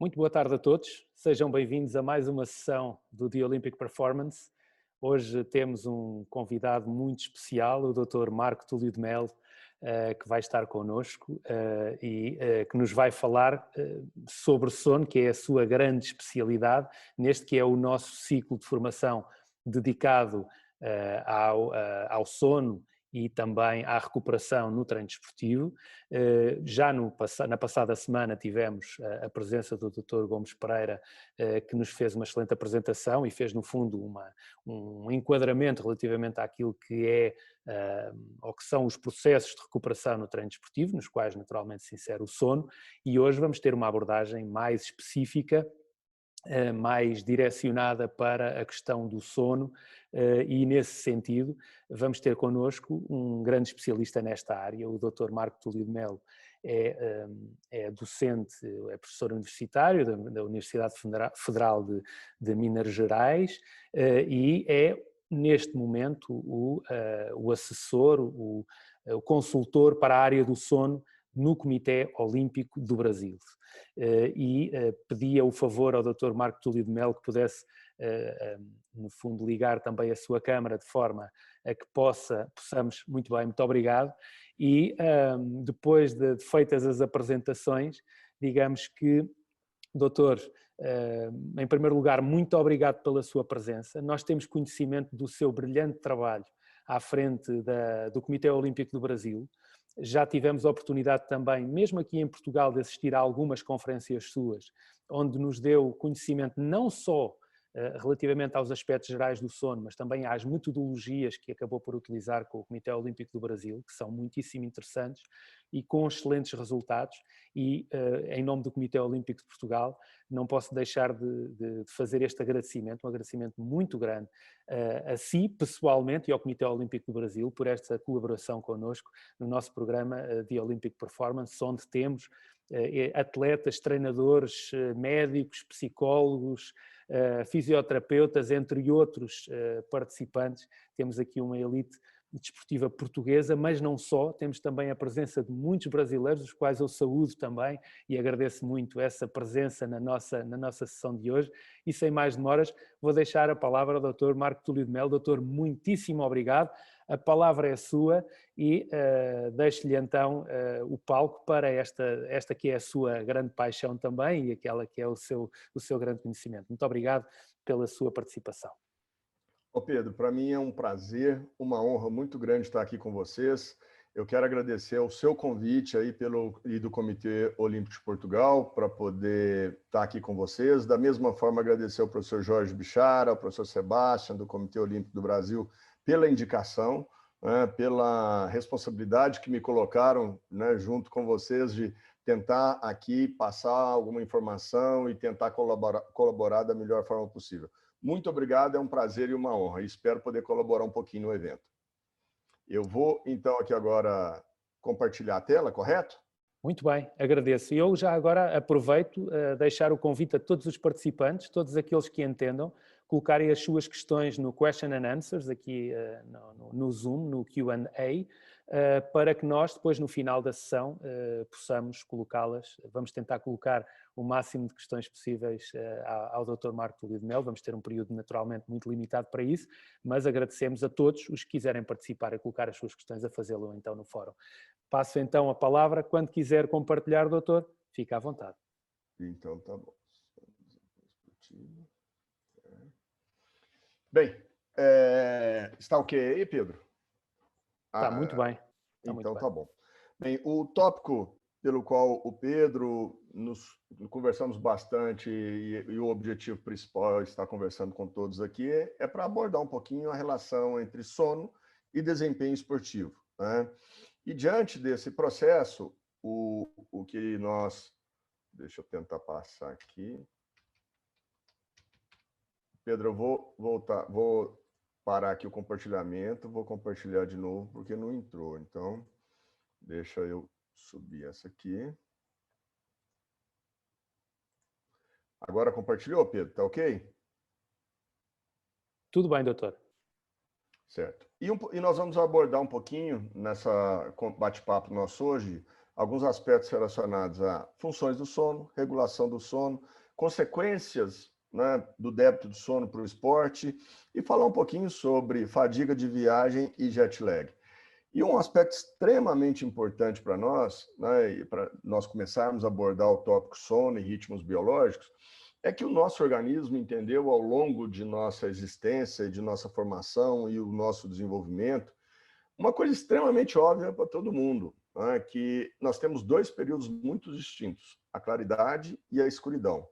Muito boa tarde a todos, sejam bem-vindos a mais uma sessão do The Olympic Performance. Hoje temos um convidado muito especial, o Dr. Marco Túlio de Melo, que vai estar connosco e que nos vai falar sobre o sono, que é a sua grande especialidade, neste que é o nosso ciclo de formação dedicado ao sono e também à recuperação no treino desportivo. Já na passada semana tivemos a presença do Dr. Gomes Pereira, que nos fez uma excelente apresentação e fez, no fundo, um enquadramento relativamente àquilo que é ou que são os processos de recuperação no treino desportivo, nos quais naturalmente se insere o sono, e hoje vamos ter uma abordagem mais específica, mais direcionada para a questão do sono, e nesse sentido vamos ter connosco um grande especialista nesta área, o Dr. Marco Túlio de Melo. É docente, é professor universitário da Universidade Federal de Minas Gerais e é neste momento o assessor, o consultor para a área do sono no Comitê Olímpico do Brasil. E pedia o favor ao Dr. Marco Túlio de Melo que pudesse, no fundo, ligar também a sua câmara de forma a que possamos, muito bem, muito obrigado, e depois de feitas as apresentações, digamos que, doutor, em primeiro lugar, muito obrigado pela sua presença. Nós temos conhecimento do seu brilhante trabalho à frente do Comitê Olímpico do Brasil. Já tivemos a oportunidade também, mesmo aqui em Portugal, de assistir a algumas conferências suas, onde nos deu conhecimento não só relativamente aos aspectos gerais do sono, mas também às metodologias que acabou por utilizar com o Comitê Olímpico do Brasil, que são muitíssimo interessantes e com excelentes resultados. E, em nome do Comitê Olímpico de Portugal, não posso deixar de fazer este agradecimento, um agradecimento muito grande a si, pessoalmente, e ao Comitê Olímpico do Brasil, por esta colaboração connosco no nosso programa de Olympic Performance, onde temos atletas, treinadores, médicos, psicólogos, fisioterapeutas, entre outros participantes. Temos aqui uma elite desportiva portuguesa, mas não só, temos também a presença de muitos brasileiros, os quais eu saúdo também e agradeço muito essa presença na nossa sessão de hoje. E sem mais demoras, vou deixar a palavra ao Dr. Marco Túlio de Melo. Doutor, muitíssimo obrigado, a palavra é sua e deixo-lhe então o palco para esta que é a sua grande paixão também e aquela que é o seu grande conhecimento. Muito obrigado pela sua participação. Ô Pedro, para mim é um prazer, uma honra muito grande estar aqui com vocês. Eu quero agradecer o seu convite aí e do Comitê Olímpico de Portugal para poder estar aqui com vocês. Da mesma forma, agradecer ao professor Jorge Bichara, ao professor Sebastião, do Comitê Olímpico do Brasil, pela indicação, né, pela responsabilidade que me colocaram, né, junto com vocês, de tentar aqui passar alguma informação e tentar colaborar da melhor forma possível. Muito obrigado, é um prazer e uma honra. Espero poder colaborar um pouquinho no evento. Eu vou, então, aqui agora compartilhar a tela, correto? Muito bem, agradeço. E eu já agora aproveito a deixar o convite a todos os participantes, todos aqueles que entendam, colocarem as suas questões no Question and Answers, aqui no Zoom, no Q&A, para que nós, depois, no final da sessão, possamos colocá-las. Vamos tentar colocar o máximo de questões possíveis ao Dr. Marco Túlio de Melo. Vamos ter um período, naturalmente, muito limitado para isso, mas agradecemos a todos os que quiserem participar e colocar as suas questões a fazê-lo, então, no fórum. Passo então a palavra. Quando quiser compartilhar, doutor, fica à vontade. Então, tá bom. Bem, está ok aí, Pedro? Está muito bem. Então, tá bom. Bem, o tópico pelo qual o Pedro conversamos bastante e o objetivo principal é estar conversando com todos aqui é para abordar um pouquinho a relação entre sono e desempenho esportivo, né? E diante desse processo, o que nós... Deixa eu tentar passar aqui. Pedro, eu vou parar aqui o compartilhamento, vou compartilhar de novo, porque não entrou. Então, deixa eu subir essa aqui. Agora compartilhou, Pedro? Tá ok? Tudo bem, doutor. Certo. E nós vamos abordar um pouquinho nessa bate-papo nosso hoje alguns aspectos relacionados a funções do sono, regulação do sono, consequências, né, do débito do sono para o esporte e falar um pouquinho sobre fadiga de viagem e jet lag. E um aspecto extremamente importante para nós, né, e para nós começarmos a abordar o tópico sono e ritmos biológicos, é que o nosso organismo entendeu ao longo de nossa existência, de nossa formação e o nosso desenvolvimento, uma coisa extremamente óbvia para todo mundo, né, que nós temos dois períodos muito distintos, a claridade e a escuridão.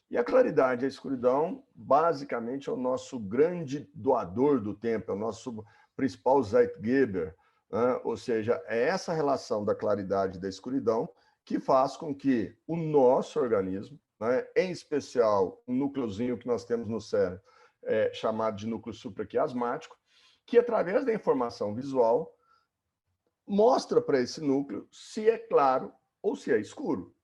E a claridade e a escuridão, basicamente, é o nosso grande doador do tempo, é o nosso principal Zeitgeber, né? Ou seja, é essa relação da claridade e da escuridão que faz com que o nosso organismo, né, em especial o núcleozinho que nós temos no cérebro, chamado de núcleo supraquiasmático, que através da informação visual mostra para esse núcleo se é claro ou se é escuro.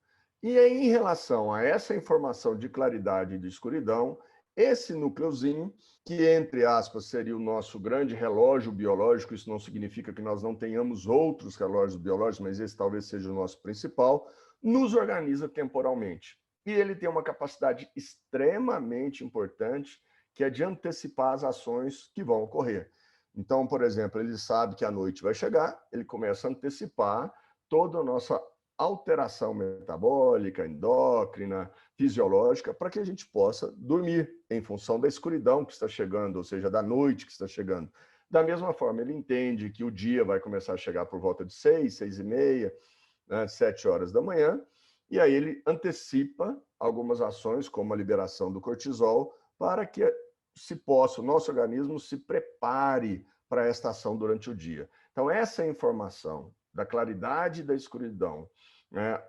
E aí, em relação a essa informação de claridade e de escuridão, esse núcleozinho, que entre aspas seria o nosso grande relógio biológico, isso não significa que nós não tenhamos outros relógios biológicos, mas esse talvez seja o nosso principal, nos organiza temporalmente. E ele tem uma capacidade extremamente importante, que é de antecipar as ações que vão ocorrer. Então, por exemplo, ele sabe que a noite vai chegar, ele começa a antecipar toda a nossa alteração metabólica, endócrina, fisiológica, para que a gente possa dormir em função da escuridão que está chegando, ou seja, da noite que está chegando. Da mesma forma, ele entende que o dia vai começar a chegar por volta de 6, 6h30, né, 7 horas da manhã, e aí ele antecipa algumas ações, como a liberação do cortisol, para que o nosso organismo se prepare para esta ação durante o dia. Então, essa informação da claridade e da escuridão, né,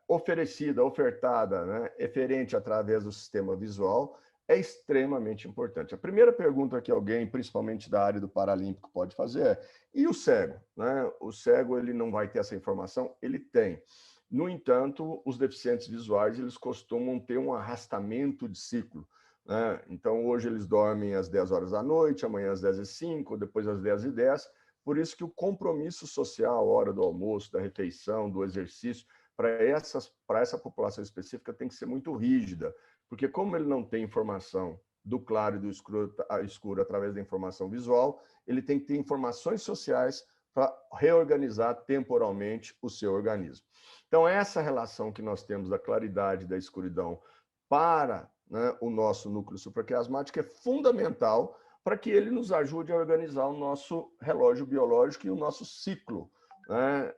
ofertada, né, eferente através do sistema visual, é extremamente importante. A primeira pergunta que alguém, principalmente da área do Paralímpico, pode fazer é: e o cego? Né? O cego, ele não vai ter essa informação? Ele tem. No entanto, os deficientes visuais, eles costumam ter um arrastamento de ciclo, né? Então, hoje eles dormem às 10 horas da noite, amanhã às 10h05, depois às 10h10. Por isso que o compromisso social, a hora do almoço, da refeição, do exercício, para essa população específica tem que ser muito rígida, porque como ele não tem informação do claro e do escuro através da informação visual, ele tem que ter informações sociais para reorganizar temporalmente o seu organismo. Então, essa relação que nós temos da claridade e da escuridão para, né, o nosso núcleo supraquiasmático é fundamental para que ele nos ajude a organizar o nosso relógio biológico e o nosso ciclo, né,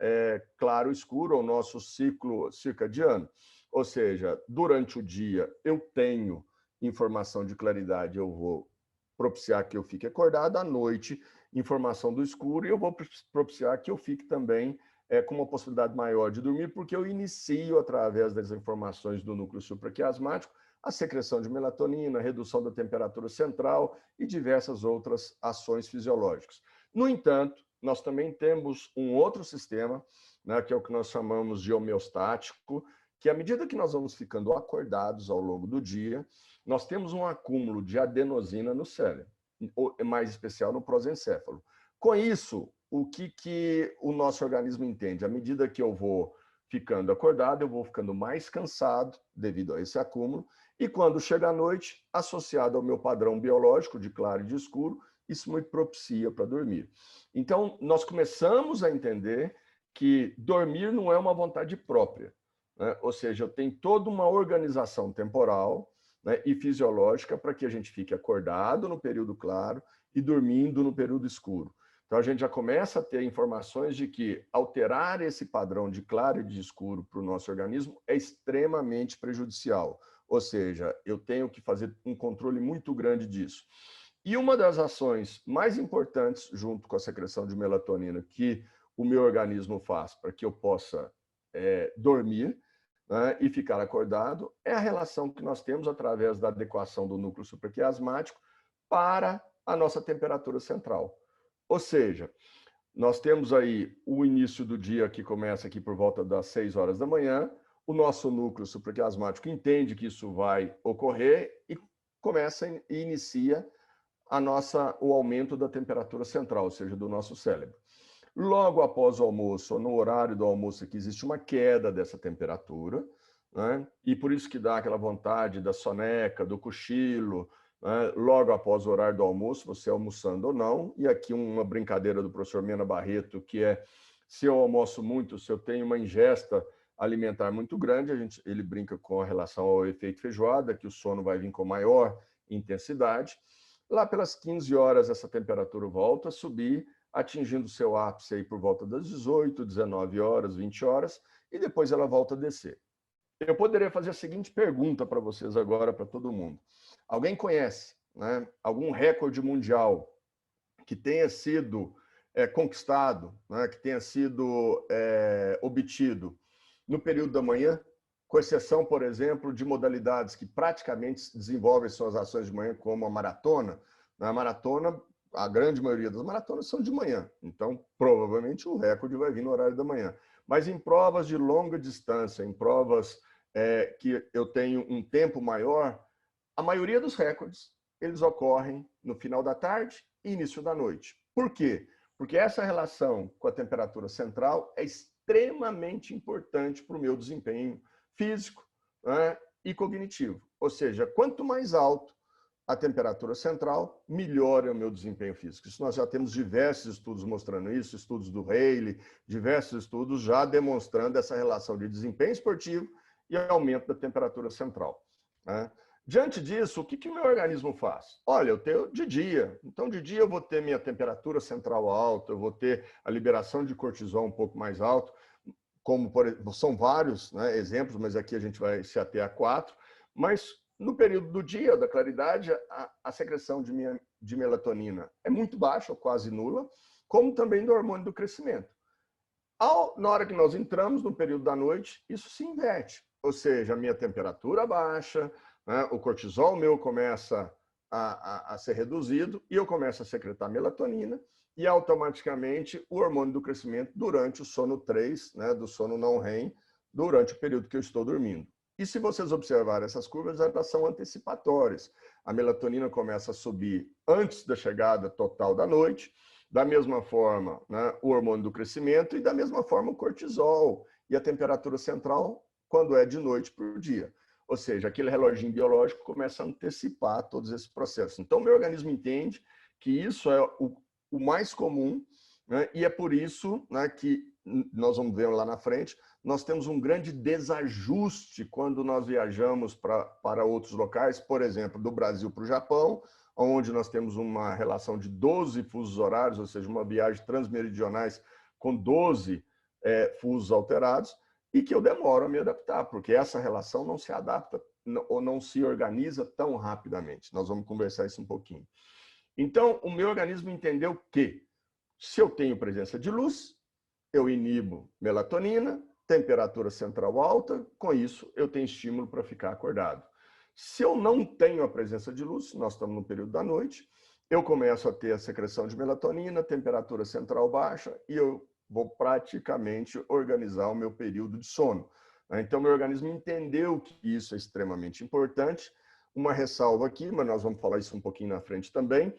claro escuro, o nosso ciclo circadiano. Ou seja, durante o dia eu tenho informação de claridade, eu vou propiciar que eu fique acordado, à noite, informação do escuro, e eu vou propiciar que eu fique também com uma possibilidade maior de dormir, porque eu inicio, através das informações do núcleo supraquiasmático, a secreção de melatonina, a redução da temperatura central e diversas outras ações fisiológicas. No entanto, nós também temos um outro sistema, né, que é o que nós chamamos de homeostático, que à medida que nós vamos ficando acordados ao longo do dia, nós temos um acúmulo de adenosina no cérebro, mais especial no prosencéfalo. Com isso, o que o nosso organismo entende? À medida que eu vou ficando acordado, eu vou ficando mais cansado devido a esse acúmulo, e quando chega a noite, associado ao meu padrão biológico de claro e de escuro, isso me propicia para dormir. Então, nós começamos a entender que dormir não é uma vontade própria, né? Ou seja, eu tenho toda uma organização temporal, né, e fisiológica para que a gente fique acordado no período claro e dormindo no período escuro. Então, a gente já começa a ter informações de que alterar esse padrão de claro e de escuro para o nosso organismo é extremamente prejudicial. Ou seja, eu tenho que fazer um controle muito grande disso. E uma das ações mais importantes, junto com a secreção de melatonina, que o meu organismo faz para que eu possa dormir, né, e ficar acordado, é a relação que nós temos através da adequação do núcleo supraquiasmático para a nossa temperatura central. Ou seja, nós temos aí o início do dia que começa aqui por volta das 6 horas da manhã, o nosso núcleo supraquiasmático entende que isso vai ocorrer e começa e inicia o aumento da temperatura central, ou seja, do nosso cérebro. Logo após o almoço, ou no horário do almoço aqui, existe uma queda dessa temperatura, né? E por isso que dá aquela vontade da soneca, do cochilo, né? Logo após o horário do almoço, você almoçando ou não. E aqui uma brincadeira do professor Mena Barreto, que é, se eu almoço muito, se eu tenho uma ingesta alimentar muito grande, ele brinca com a relação ao efeito feijoada, que o sono vai vir com maior intensidade. Lá pelas 15 horas, essa temperatura volta a subir, atingindo seu ápice aí por volta das 18, 19 horas, 20 horas, e depois ela volta a descer. Eu poderia fazer a seguinte pergunta para vocês agora, para todo mundo. Alguém conhece, né, algum recorde mundial que tenha sido conquistado, né, que tenha sido obtido no período da manhã, com exceção, por exemplo, de modalidades que praticamente desenvolvem suas ações de manhã, como a maratona? Na maratona, a grande maioria das maratonas são de manhã, então provavelmente o recorde vai vir no horário da manhã. Mas em provas de longa distância, em provas que eu tenho um tempo maior, a maioria dos recordes eles ocorrem no final da tarde e início da noite. Por quê? Porque essa relação com a temperatura central é extremamente importante para o meu desempenho físico, né, e cognitivo. Ou seja, quanto mais alto a temperatura central, melhor é o meu desempenho físico. Isso nós já temos diversos estudos mostrando isso, estudos do Haley, diversos estudos já demonstrando essa relação de desempenho esportivo e aumento da temperatura central, né? Diante disso, o que o meu organismo faz? Olha, eu tenho de dia. Então, de dia eu vou ter minha temperatura central alta, eu vou ter a liberação de cortisol um pouco mais alto, como são vários, né, exemplos, mas aqui a gente vai se ater a 4. Mas no período do dia, da claridade, a secreção de melatonina é muito baixa, ou quase nula, como também do hormônio do crescimento. Na hora que nós entramos no período da noite, isso se inverte. Ou seja, a minha temperatura baixa, né, o cortisol meu começa a ser reduzido e eu começo a secretar melatonina e automaticamente o hormônio do crescimento durante o sono 3, né, do sono não REM, durante o período que eu estou dormindo. E se vocês observarem essas curvas, elas são antecipatórias. A melatonina começa a subir antes da chegada total da noite, da mesma forma, né, o hormônio do crescimento e da mesma forma o cortisol e a temperatura central quando é de noite para o dia. Ou seja, aquele reloginho biológico começa a antecipar todos esses processos. Então, o meu organismo entende que isso é o mais comum, né, e é por isso, né, que nós vamos ver lá na frente, nós temos um grande desajuste quando nós viajamos para outros locais, por exemplo, do Brasil para o Japão, onde nós temos uma relação de 12 fusos horários, ou seja, uma viagem transmeridionais com 12 fusos alterados, e que eu demoro a me adaptar, porque essa relação não se adapta ou não se organiza tão rapidamente. Nós vamos conversar isso um pouquinho. Então, o meu organismo entendeu que, se eu tenho presença de luz, eu inibo melatonina, temperatura central alta, com isso eu tenho estímulo para ficar acordado. Se eu não tenho a presença de luz, nós estamos no período da noite, eu começo a ter a secreção de melatonina, temperatura central baixa, e eu vou praticamente organizar o meu período de sono. Então, meu organismo entendeu que isso é extremamente importante. Uma ressalva aqui, mas nós vamos falar isso um pouquinho na frente também,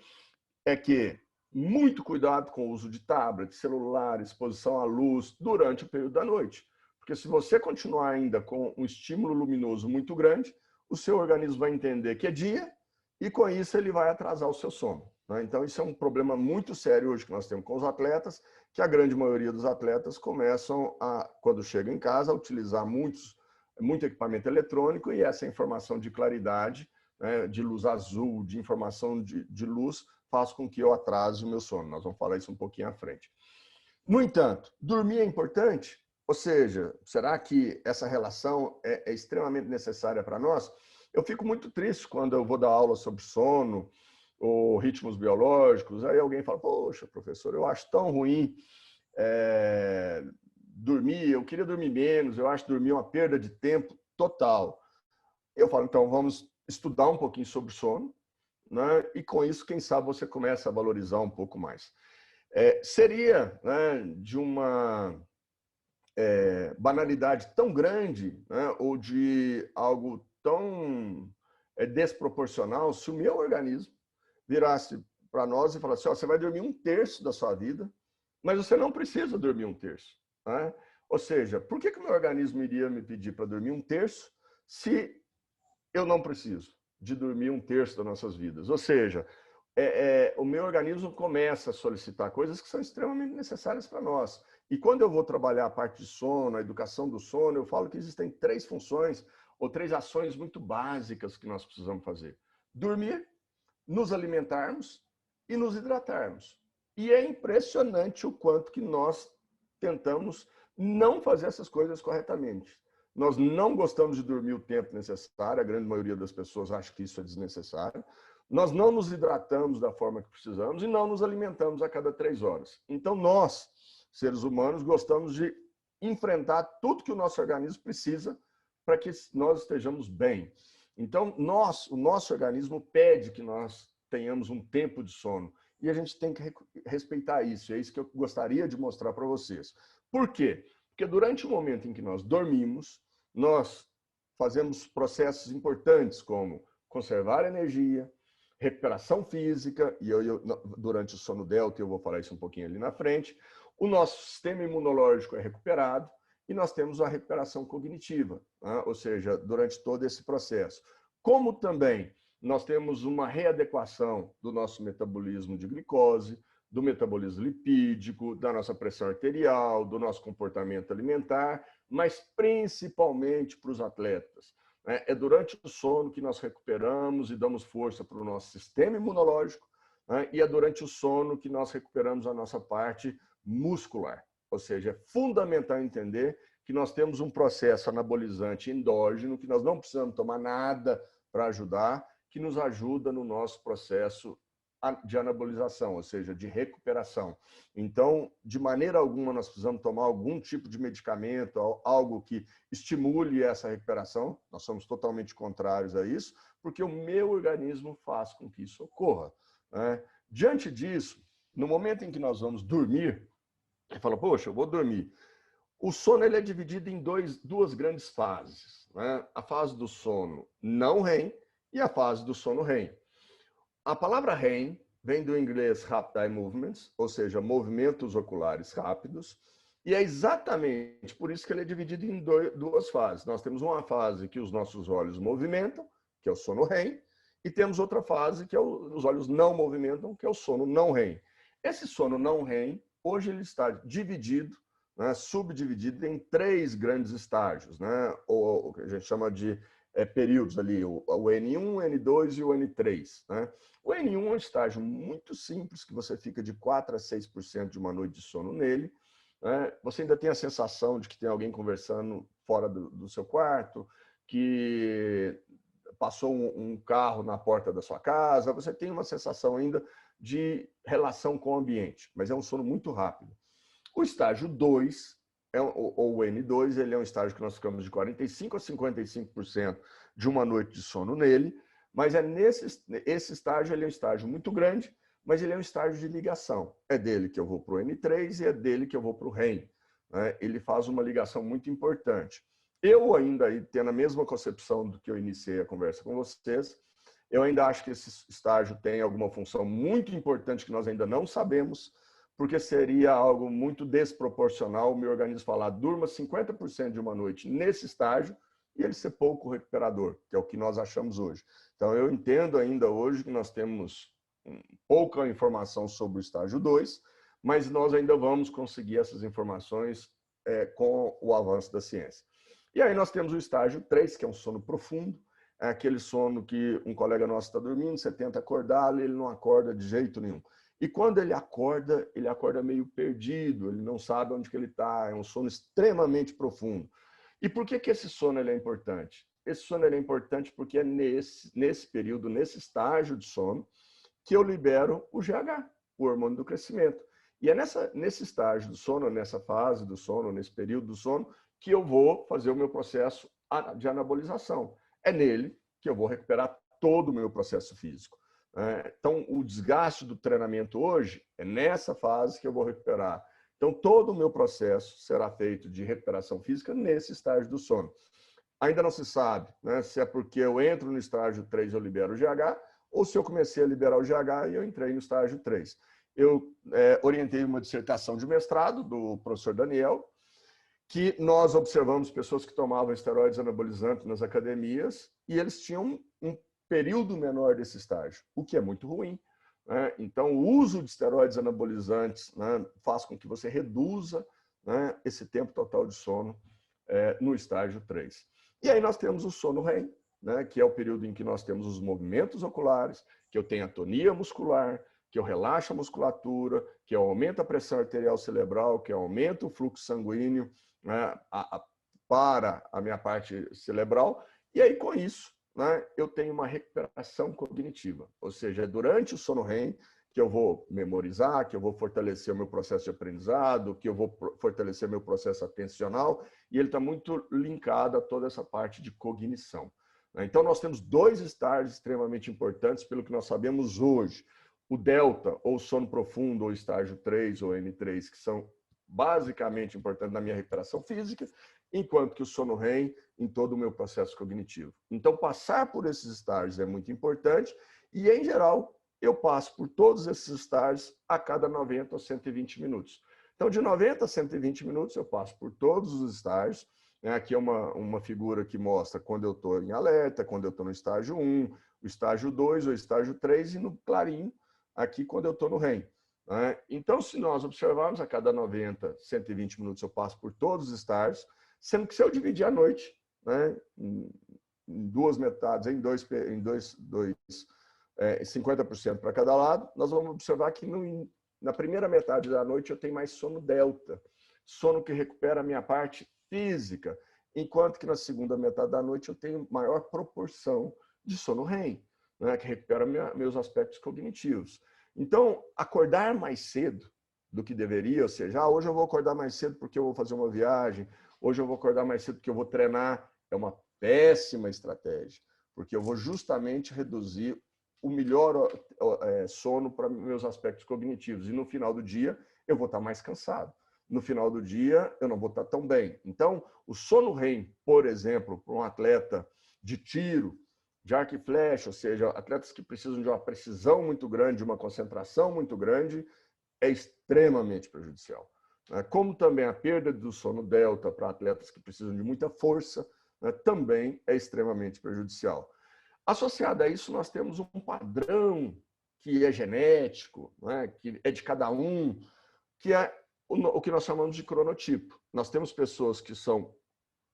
é que muito cuidado com o uso de tablet, celular, exposição à luz durante o período da noite. Porque se você continuar ainda com um estímulo luminoso muito grande, o seu organismo vai entender que é dia e com isso ele vai atrasar o seu sono. Então isso é um problema muito sério hoje que nós temos com os atletas, que a grande maioria dos atletas começam, quando chegam em casa, a utilizar muito equipamento eletrônico e essa informação de claridade, né, de luz azul, de informação de luz, faz com que eu atrase o meu sono. Nós vamos falar isso um pouquinho à frente. No entanto, dormir é importante? Ou seja, será que essa relação é extremamente necessária para nós? Eu fico muito triste quando eu vou dar aula sobre sono ou ritmos biológicos, aí alguém fala, poxa, professor, eu acho tão ruim dormir, eu queria dormir menos, eu acho dormir uma perda de tempo total. Eu falo, então, vamos estudar um pouquinho sobre sono, né? E com isso, quem sabe, você começa a valorizar um pouco mais. Seria, né, de uma banalidade tão grande, né, ou de algo tão desproporcional se o meu organismo virasse para nós e falasse, ó, você vai dormir 1/3 da sua vida, mas você não precisa dormir 1/3. Né? Ou seja, por que o meu organismo iria me pedir para dormir 1/3 se eu não preciso de dormir 1/3 das nossas vidas? Ou seja, o meu organismo começa a solicitar coisas que são extremamente necessárias para nós. E quando eu vou trabalhar a parte de sono, a educação do sono, eu falo que existem 3 funções ou 3 ações muito básicas que nós precisamos fazer. Dormir, nos alimentarmos e nos hidratarmos. E é impressionante o quanto que nós tentamos não fazer essas coisas corretamente. Nós não gostamos de dormir o tempo necessário, a grande maioria das pessoas acha que isso é desnecessário. Nós não nos hidratamos da forma que precisamos e não nos alimentamos a cada 3 horas. Então, nós, seres humanos, gostamos de enfrentar tudo que o nosso organismo precisa para que nós estejamos bem. Então, o nosso organismo pede que nós tenhamos um tempo de sono. E a gente tem que respeitar isso. É isso que eu gostaria de mostrar para vocês. Por quê? Porque durante o momento em que nós dormimos, nós fazemos processos importantes como conservar energia, recuperação física, e durante o sono delta, eu vou falar isso um pouquinho ali na frente, o nosso sistema imunológico é recuperado e nós temos a recuperação cognitiva, né? Ou seja, durante todo esse processo. Como também nós temos uma readequação do nosso metabolismo de glicose, do metabolismo lipídico, da nossa pressão arterial, do nosso comportamento alimentar, mas principalmente para os atletas. É durante o sono que nós recuperamos e damos força para o nosso sistema imunológico, né? E é durante o sono que nós recuperamos a nossa parte muscular. Ou seja, é fundamental entender que nós temos um processo anabolizante endógeno, que nós não precisamos tomar nada para ajudar, que nos ajuda no nosso processo de anabolização, ou seja, de recuperação. Então, de maneira alguma, nós precisamos tomar algum tipo de medicamento, algo que estimule essa recuperação. Nós somos totalmente contrários a isso, porque o meu organismo faz com que isso ocorra, né? Diante disso, no momento em que nós vamos dormir, você fala, poxa, eu vou dormir. O sono ele é dividido em duas grandes fases, né? A fase do sono não REM e a fase do sono REM. A palavra REM vem do inglês Rapid Eye Movements, ou seja, movimentos oculares rápidos, e é exatamente por isso que ele é dividido em duas fases. Nós temos uma fase que os nossos olhos movimentam, que é o sono REM, e temos outra fase que os olhos não movimentam, que é o sono não REM. Esse sono não REM, hoje ele está dividido, né, subdividido em 3 grandes estágios, né, ou que a gente chama de períodos ali, o N1, o N2 e o N3. Né? O N1 é um estágio muito simples, que você fica de 4 a 6% de uma noite de sono nele. Né? Você ainda tem a sensação de que tem alguém conversando fora do seu quarto, que passou um carro na porta da sua casa, você tem uma sensação ainda de relação com o ambiente, mas é um sono muito rápido. O estágio 2, ou o N2, ele é um estágio que nós ficamos de 45% a 55% de uma noite de sono nele, mas esse estágio ele é um estágio muito grande, mas ele é um estágio de ligação. É dele que eu vou para o N3 e é dele que eu vou para o REM. Né? Ele faz uma ligação muito importante. Eu ainda, tendo a mesma concepção do que eu iniciei a conversa com vocês, eu ainda acho que esse estágio tem alguma função muito importante que nós ainda não sabemos, porque seria algo muito desproporcional o meu organismo falar, durma 50% de uma noite nesse estágio e ele ser pouco recuperador, que é o que nós achamos hoje. Então, eu entendo ainda hoje que nós temos pouca informação sobre o estágio 2, mas nós ainda vamos conseguir essas informações com o avanço da ciência. E aí nós temos o estágio 3, que é um sono profundo, é aquele sono que um colega nosso está dormindo, você tenta acordá-lo e ele não acorda de jeito nenhum. E quando ele acorda meio perdido, ele não sabe onde que ele está, é um sono extremamente profundo. E por que esse sono ele é importante? Esse sono ele é importante porque é nesse período, nesse estágio de sono, que eu libero o GH, o hormônio do crescimento. E é nesse estágio do sono, nessa fase do sono, nesse período do sono, que eu vou fazer o meu processo de anabolização. É nele que eu vou recuperar todo o meu processo físico. Então, o desgaste do treinamento hoje é nessa fase que eu vou recuperar. Então, todo o meu processo será feito de recuperação física nesse estágio do sono. Ainda não se sabe, né, se é porque eu entro no estágio 3 e eu libero o GH, ou se eu comecei a liberar o GH e eu entrei no estágio 3. eu orientei uma dissertação de mestrado do professor Daniel, que nós observamos pessoas que tomavam esteroides anabolizantes nas academias e eles tinham um período menor desse estágio, o que é muito ruim, né? Então, o uso de esteroides anabolizantes, né, faz com que você reduza, né, esse tempo total de sono no estágio 3. E aí nós temos o sono REM, né, que é o período em que nós temos os movimentos oculares, que eu tenho a tonia muscular, que eu relaxo a musculatura, que eu aumento a pressão arterial cerebral, que eu aumento o fluxo sanguíneo, né, para a minha parte cerebral, e aí com isso, né, eu tenho uma recuperação cognitiva, ou seja, durante o sono REM que eu vou memorizar, que eu vou fortalecer o meu processo de aprendizado, que eu vou fortalecer o meu processo atencional, e ele está muito linkado a toda essa parte de cognição. Então, nós temos 2 estágios extremamente importantes pelo que nós sabemos hoje. O delta, ou sono profundo, ou estágio 3, ou N3, que são basicamente importantes na minha recuperação física, enquanto que o sono REM em todo o meu processo cognitivo. Então, passar por esses estágios é muito importante e, em geral, eu passo por todos esses estágios a cada 90 ou 120 minutos. Então, de 90 a 120 minutos, eu passo por todos os estágios. Aqui é uma figura que mostra quando eu estou em alerta, quando eu estou no estágio 1, o estágio 2, o estágio 3 e no clarinho, aqui quando eu estou no REM. Então, se nós observarmos, a cada 90, 120 minutos eu passo por todos os estágios, sendo que se eu dividir a noite, né, em 2 metades, em 50% para cada lado, nós vamos observar que na primeira metade da noite eu tenho mais sono delta, sono que recupera a minha parte física, enquanto que na segunda metade da noite eu tenho maior proporção de sono REM, né, que recupera meus aspectos cognitivos. Então, acordar mais cedo do que deveria, ou seja, hoje eu vou acordar mais cedo porque eu vou fazer uma viagem, hoje eu vou acordar mais cedo porque eu vou treinar, é uma péssima estratégia, porque eu vou justamente reduzir o melhor sono para meus aspectos cognitivos. E no final do dia, eu vou estar mais cansado. No final do dia, eu não vou estar tão bem. Então, o sono REM, por exemplo, para um atleta de tiro, de arco e flecha, ou seja, atletas que precisam de uma precisão muito grande, de uma concentração muito grande, é extremamente prejudicial. Como também a perda do sono delta para atletas que precisam de muita força, também é extremamente prejudicial. Associado a isso, nós temos um padrão que é genético, que é de cada um, que é o que nós chamamos de cronotipo. Nós temos pessoas que são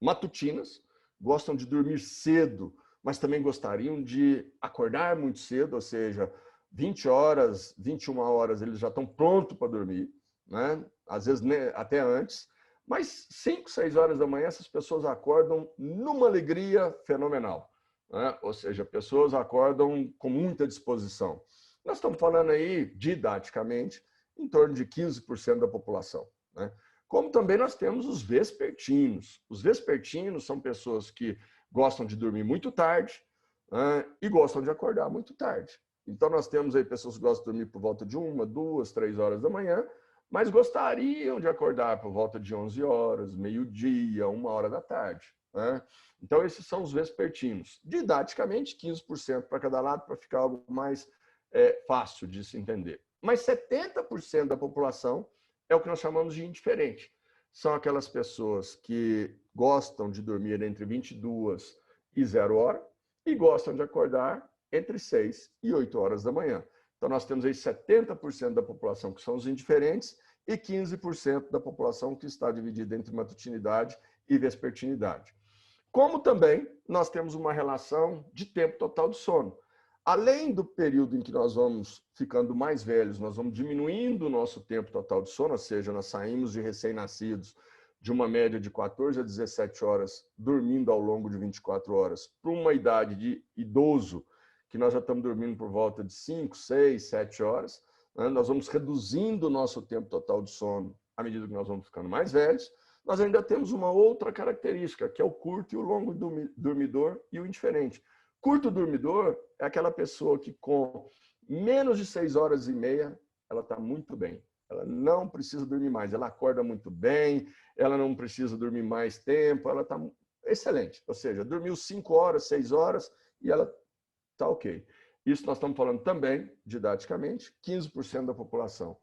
matutinas, gostam de dormir cedo, mas também gostariam de acordar muito cedo, ou seja, 20 horas, 21 horas, eles já estão prontos para dormir, né? Às vezes até antes, mas 5, 6 horas da manhã essas pessoas acordam numa alegria fenomenal, né? Ou seja, pessoas acordam com muita disposição. Nós estamos falando aí, didaticamente, em torno de 15% da população, né? Como também nós temos os vespertinos. Os vespertinos são pessoas que gostam de dormir muito tarde, né, e gostam de acordar muito tarde. Então, nós temos aí pessoas que gostam de dormir por volta de 1, 2, 3 horas da manhã, mas gostariam de acordar por volta de 11 horas, meio-dia, 1 hora da tarde, né? Então, esses são os vespertinos. Didaticamente, 15% para cada lado, para ficar algo mais fácil de se entender. Mas 70% da população é o que nós chamamos de indiferente. São aquelas pessoas que gostam de dormir entre 22 e 0 hora e gostam de acordar entre 6 e 8 horas da manhã. Então, nós temos aí 70% da população que são os indiferentes e 15% da população que está dividida entre matutinidade e vespertinidade. Como também nós temos uma relação de tempo total de sono. Além do período em que nós vamos ficando mais velhos, nós vamos diminuindo o nosso tempo total de sono, ou seja, nós saímos de recém-nascidos de uma média de 14 a 17 horas, dormindo ao longo de 24 horas, para uma idade de idoso, que nós já estamos dormindo por volta de 5, 6, 7 horas, né? Nós vamos reduzindo o nosso tempo total de sono à medida que nós vamos ficando mais velhos. Nós ainda temos uma outra característica, que é o curto e o longo dormidor e o indiferente. Curto dormidor é aquela pessoa que com menos de 6 horas e meia, ela está muito bem. Ela não precisa dormir mais, ela acorda muito bem, ela não precisa dormir mais tempo, ela está excelente. Ou seja, dormiu 5 horas, 6 horas e ela está ok. Isso nós estamos falando também, didaticamente, 15% da população.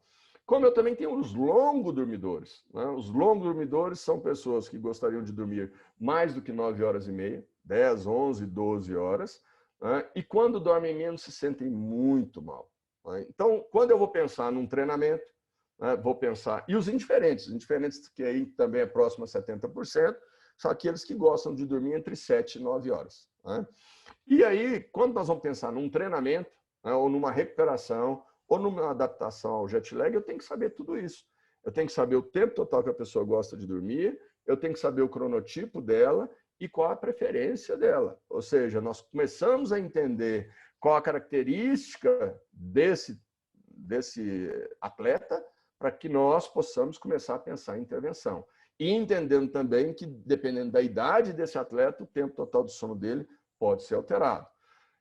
Como eu também tenho os longos dormidores. Né? Os longos dormidores são pessoas que gostariam de dormir mais do que 9 horas e meia, 10, 11, 12 horas, né? E quando dormem menos se sentem muito mal. Né? Então, quando eu vou pensar num treinamento, né, vou pensar... E os indiferentes que aí também é próximo a 70%, são aqueles que gostam de dormir entre 7 e 9 horas. Né? E aí, quando nós vamos pensar num treinamento, né, ou numa recuperação, ou numa adaptação ao jet lag, eu tenho que saber tudo isso. Eu tenho que saber o tempo total que a pessoa gosta de dormir, eu tenho que saber o cronotipo dela e qual a preferência dela. Ou seja, nós começamos a entender qual a característica desse atleta para que nós possamos começar a pensar em intervenção. E entendendo também que, dependendo da idade desse atleta, o tempo total de sono dele pode ser alterado.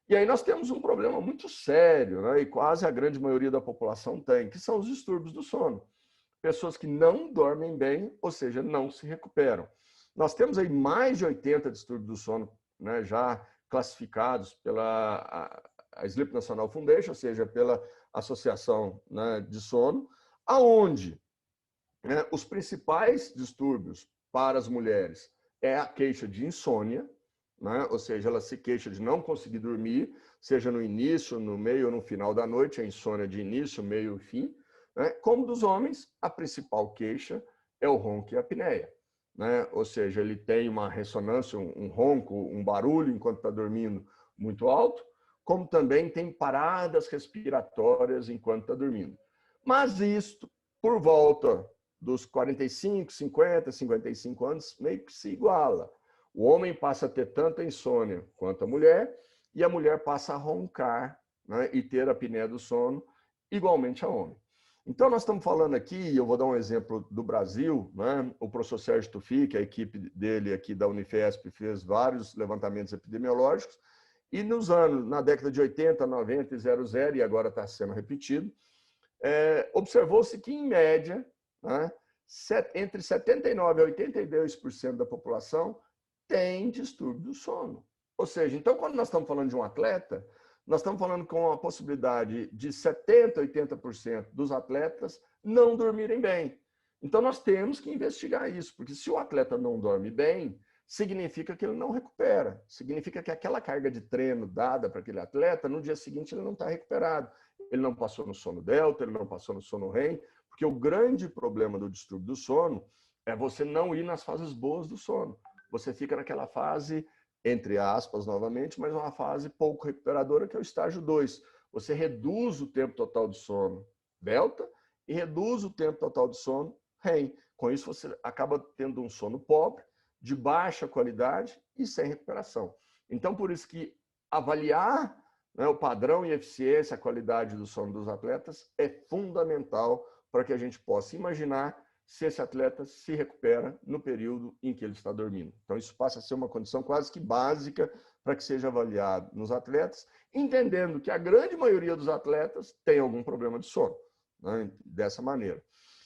E aí nós temos um problema muito sério, né? E quase a grande maioria da população tem, que são os distúrbios do sono. Pessoas que não dormem bem, ou seja, não se recuperam. Nós temos aí mais de 80 distúrbios do sono, né, já classificados pela a Sleep National Foundation, ou seja, pela Associação, né, de Sono, aonde, né, os principais distúrbios para as mulheres é a queixa de insônia, né? Ou seja, ela se queixa de não conseguir dormir, seja no início, no meio ou no final da noite, a insônia de início, meio e fim. Né? Como dos homens, a principal queixa é o ronco e a apneia. Né? Ou seja, ele tem uma ressonância, um ronco, um barulho enquanto está dormindo muito alto, como também tem paradas respiratórias enquanto está dormindo. Mas isto, por volta dos 45, 50, 55 anos, meio que se iguala. O homem passa a ter tanta insônia quanto a mulher, e a mulher passa a roncar, né, e ter a apneia do sono igualmente a homem. Então, nós estamos falando aqui, eu vou dar um exemplo do Brasil, né? O professor Sérgio Tufi, que a equipe dele aqui da Unifesp fez vários levantamentos epidemiológicos, e na década de 80, 90 e 00, e agora está sendo repetido, observou-se que, em média, né, entre 79% e 82% da população tem distúrbio do sono. Ou seja, então, quando nós estamos falando de um atleta, nós estamos falando com a possibilidade de 70%, 80% dos atletas não dormirem bem. Então, nós temos que investigar isso, porque se o atleta não dorme bem, significa que ele não recupera. Significa que aquela carga de treino dada para aquele atleta, no dia seguinte ele não está recuperado. Ele não passou no sono delta, ele não passou no sono REM, porque o grande problema do distúrbio do sono é você não ir nas fases boas do sono. Você fica naquela fase, entre aspas, novamente, mas uma fase pouco recuperadora, que é o estágio 2. Você reduz o tempo total de sono delta e reduz o tempo total de sono REM. Com isso, você acaba tendo um sono pobre, de baixa qualidade e sem recuperação. Então, por isso que avaliar, né, o padrão e eficiência, a qualidade do sono dos atletas é fundamental para que a gente possa imaginar se esse atleta se recupera no período em que ele está dormindo. Então, isso passa a ser uma condição quase que básica para que seja avaliado nos atletas, entendendo que a grande maioria dos atletas tem algum problema de sono, né, dessa maneira.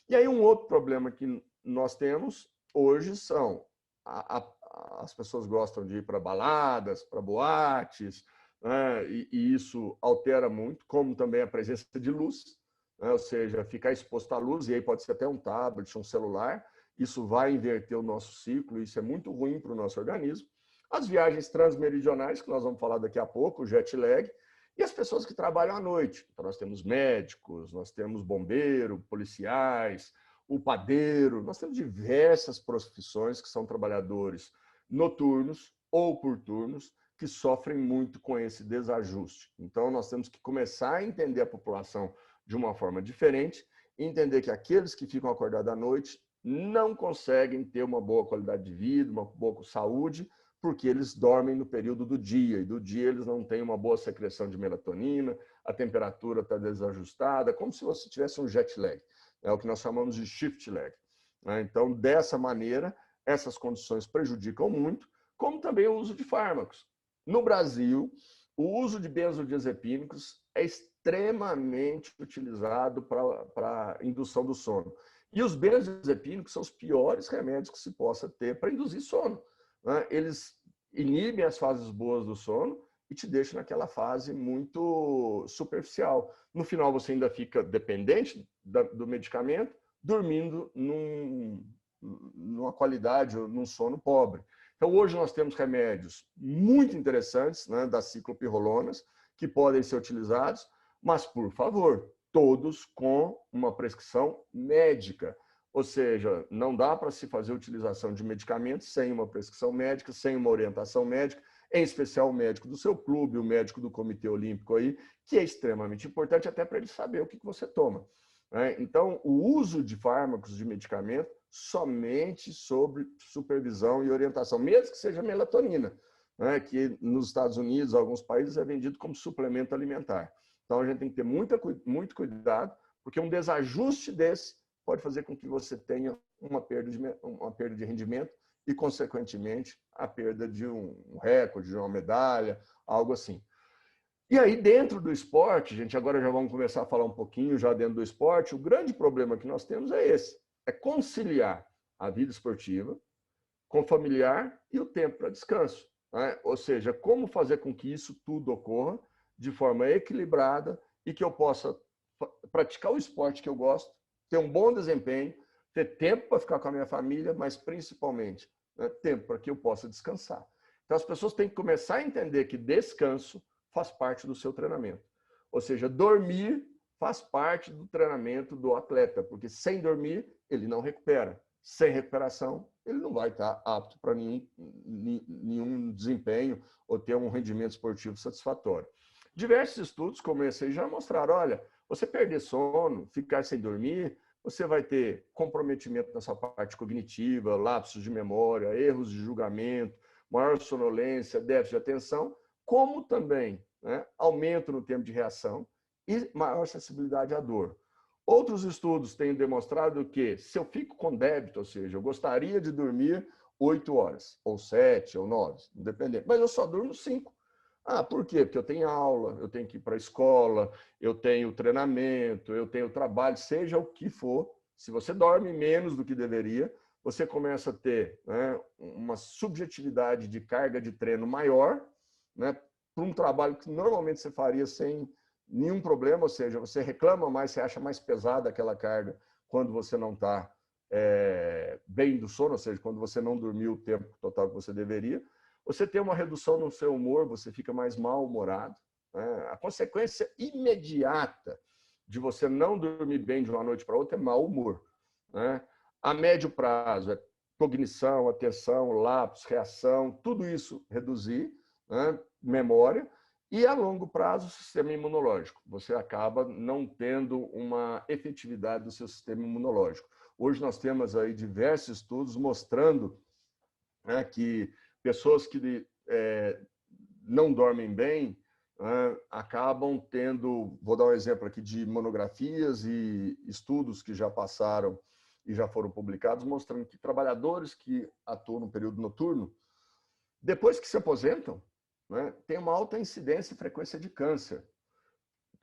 E aí, um outro problema que nós temos hoje são as pessoas gostam de ir para baladas, para boates, né, e isso altera muito, como também a presença de luz, né, ou seja, ficar exposto à luz, e aí pode ser até um tablet, um celular, isso vai inverter o nosso ciclo, isso é muito ruim para o nosso organismo. As viagens transmeridionais, que nós vamos falar daqui a pouco, o jet lag, e as pessoas que trabalham à noite. Então, nós temos médicos, nós temos bombeiro, policiais, o padeiro, nós temos diversas profissões que são trabalhadores noturnos ou por turnos que sofrem muito com esse desajuste. Então, nós temos que começar a entender a população de uma forma diferente, entender que aqueles que ficam acordados à noite não conseguem ter uma boa qualidade de vida, uma boa saúde, porque eles dormem no período do dia, e do dia eles não têm uma boa secreção de melatonina, a temperatura está desajustada, como se você tivesse um jet lag. É o que nós chamamos de shift lag. Então, dessa maneira, essas condições prejudicam muito, como também o uso de fármacos. No Brasil, o uso de benzodiazepínicos é extremamente utilizado para indução do sono. E os benzodiazepínicos são os piores remédios que se possa ter para induzir sono. Eles inibem as fases boas do sono e te deixa naquela fase muito superficial. No final, você ainda fica dependente do medicamento, dormindo numa qualidade, num sono pobre. Então, hoje nós temos remédios muito interessantes, né, das ciclopirrolonas, que podem ser utilizados, mas, por favor, todos com uma prescrição médica. Ou seja, não dá para se fazer utilização de medicamentos sem uma prescrição médica, sem uma orientação médica, em especial o médico do seu clube, o médico do Comitê Olímpico aí, que é extremamente importante até para ele saber o que você toma. Então, o uso de fármacos, de medicamento, somente sobre supervisão e orientação, mesmo que seja melatonina, que nos Estados Unidos, alguns países, é vendido como suplemento alimentar. Então, a gente tem que ter muito cuidado, porque um desajuste desse pode fazer com que você tenha uma perda de rendimento e, consequentemente, a perda de um recorde, de uma medalha, algo assim. E aí, dentro do esporte, gente, agora já vamos começar a falar um pouquinho já dentro do esporte, o grande problema que nós temos é esse, é conciliar a vida esportiva com o familiar e o tempo para descanso. Ou seja, como fazer com que isso tudo ocorra de forma equilibrada e que eu possa praticar o esporte que eu gosto, ter um bom desempenho, ter tempo para ficar com a minha família, mas principalmente tempo para que eu possa descansar. Então, as pessoas têm que começar a entender que descanso faz parte do seu treinamento. Ou seja, dormir faz parte do treinamento do atleta, porque sem dormir, ele não recupera. Sem recuperação, ele não vai estar apto para nenhum desempenho ou ter um rendimento esportivo satisfatório. Diversos estudos como esse aí já mostraram, olha, você perder sono, ficar sem dormir, você vai ter comprometimento na sua parte cognitiva, lapsos de memória, erros de julgamento, maior sonolência, déficit de atenção, como também aumento no tempo de reação e maior sensibilidade à dor. Outros estudos têm demonstrado que se eu fico com débito, ou seja, eu gostaria de dormir 8 horas, ou 7, ou 9, independente, mas eu só durmo 5. Por quê? Porque eu tenho aula, eu tenho que ir para a escola, eu tenho treinamento, eu tenho trabalho, seja o que for. Se você dorme menos do que deveria, você começa a ter uma subjetividade de carga de treino maior, para um trabalho que normalmente você faria sem nenhum problema, ou seja, você reclama mais, você acha mais pesada aquela carga quando você não está bem do sono, ou seja, quando você não dormiu o tempo total que você deveria. Você tem uma redução no seu humor, você fica mais mal-humorado. A consequência imediata de você não dormir bem de uma noite para outra é mau humor. A médio prazo é cognição, atenção, lapsos, reação, tudo isso reduzir, memória, e a longo prazo o sistema imunológico. Você acaba não tendo uma efetividade do seu sistema imunológico. Hoje nós temos aí diversos estudos mostrando que pessoas que não dormem bem acabam tendo, vou dar um exemplo aqui de monografias e estudos que já passaram e já foram publicados, mostrando que trabalhadores que atuam no período noturno, depois que se aposentam, tem uma alta incidência e frequência de câncer,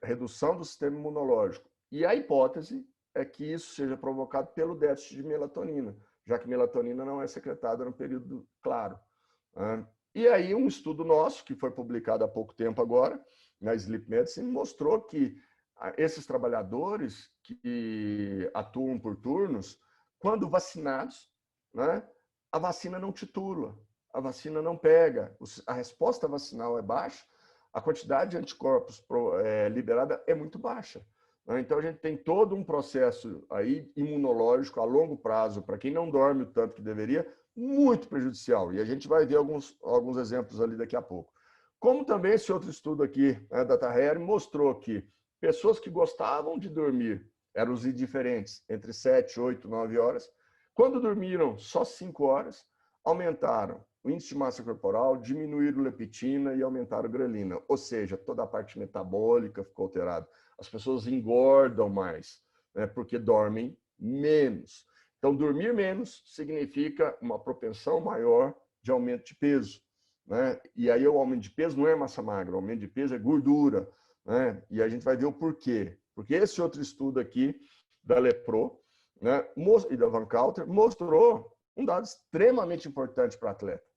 redução do sistema imunológico. E a hipótese é que isso seja provocado pelo déficit de melatonina, já que melatonina não é secretada no período claro. E aí um estudo nosso, que foi publicado há pouco tempo agora, na Sleep Medicine, mostrou que esses trabalhadores que atuam por turnos, quando vacinados, a vacina não titula, a vacina não pega, a resposta vacinal é baixa, a quantidade de anticorpos liberada é muito baixa. Então, a gente tem todo um processo aí imunológico a longo prazo, para quem não dorme o tanto que deveria, muito prejudicial. E a gente vai ver alguns exemplos ali daqui a pouco. Como também esse outro estudo aqui da Taheri mostrou que pessoas que gostavam de dormir, eram os indiferentes, entre 7, 8, 9 horas, quando dormiram só 5 horas, aumentaram o índice de massa corporal, diminuíram leptina e aumentaram grelina. Ou seja, toda a parte metabólica ficou alterada. As pessoas engordam mais, porque dormem menos. Então, dormir menos significa uma propensão maior de aumento de peso. E aí o aumento de peso não é massa magra, o aumento de peso é gordura. E a gente vai ver o porquê. Porque esse outro estudo aqui, da Lepro e da Van Coulter, mostrou um dado extremamente importante para o atleta.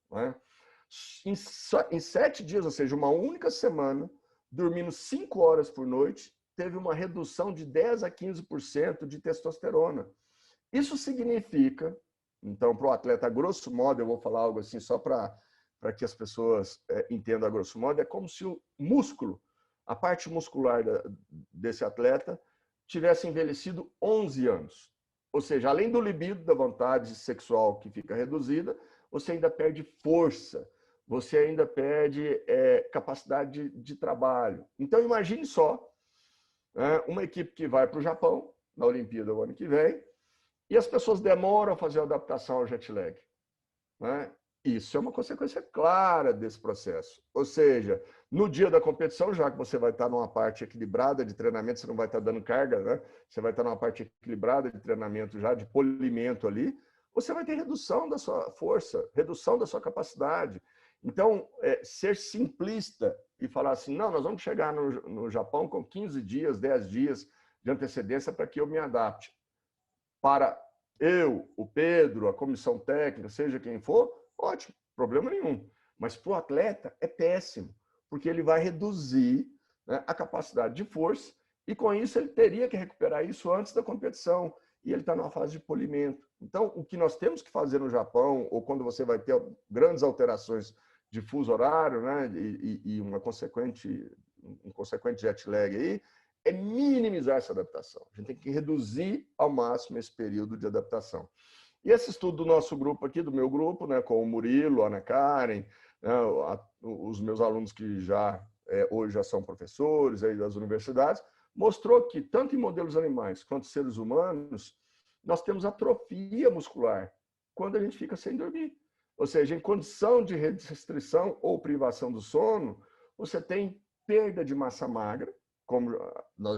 Em 7 dias, ou seja, uma única semana, dormindo 5 horas por noite, teve uma redução de 10 a 15% de testosterona. Isso significa, então, para o atleta, a grosso modo, eu vou falar algo assim só para que as pessoas entendam a grosso modo, é como se o músculo, a parte muscular desse atleta, tivesse envelhecido 11 anos. Ou seja, além do libido, da vontade sexual que fica reduzida, você ainda perde força, você ainda perde capacidade de trabalho. Então, imagine só uma equipe que vai para o Japão, na Olimpíada o ano que vem, e as pessoas demoram a fazer a adaptação ao jet lag. Isso é uma consequência clara desse processo. Ou seja, no dia da competição, já que você vai estar numa parte equilibrada de treinamento, você não vai estar dando carga, né? Você vai estar numa parte equilibrada de treinamento já, de polimento ali, você vai ter redução da sua força, redução da sua capacidade. Então, ser simplista e falar assim, não, nós vamos chegar no Japão com 15 dias, 10 dias de antecedência para que eu me adapte. Para eu, o Pedro, a comissão técnica, seja quem for, ótimo, problema nenhum. Mas para o atleta é péssimo, porque ele vai reduzir, né, a capacidade de força e com isso ele teria que recuperar isso antes da competição e ele está numa fase de polimento. Então, o que nós temos que fazer no Japão, ou quando você vai ter grandes alterações de fuso horário, né, e um consequente jet lag aí, é minimizar essa adaptação. A gente tem que reduzir ao máximo esse período de adaptação. E esse estudo do nosso grupo aqui, do meu grupo, né, com o Murilo, a Ana Karen, né, os meus alunos que hoje já são professores aí das universidades, mostrou que, tanto em modelos animais quanto seres humanos, nós temos atrofia muscular quando a gente fica sem dormir. Ou seja, em condição de restrição ou privação do sono, você tem perda de massa magra,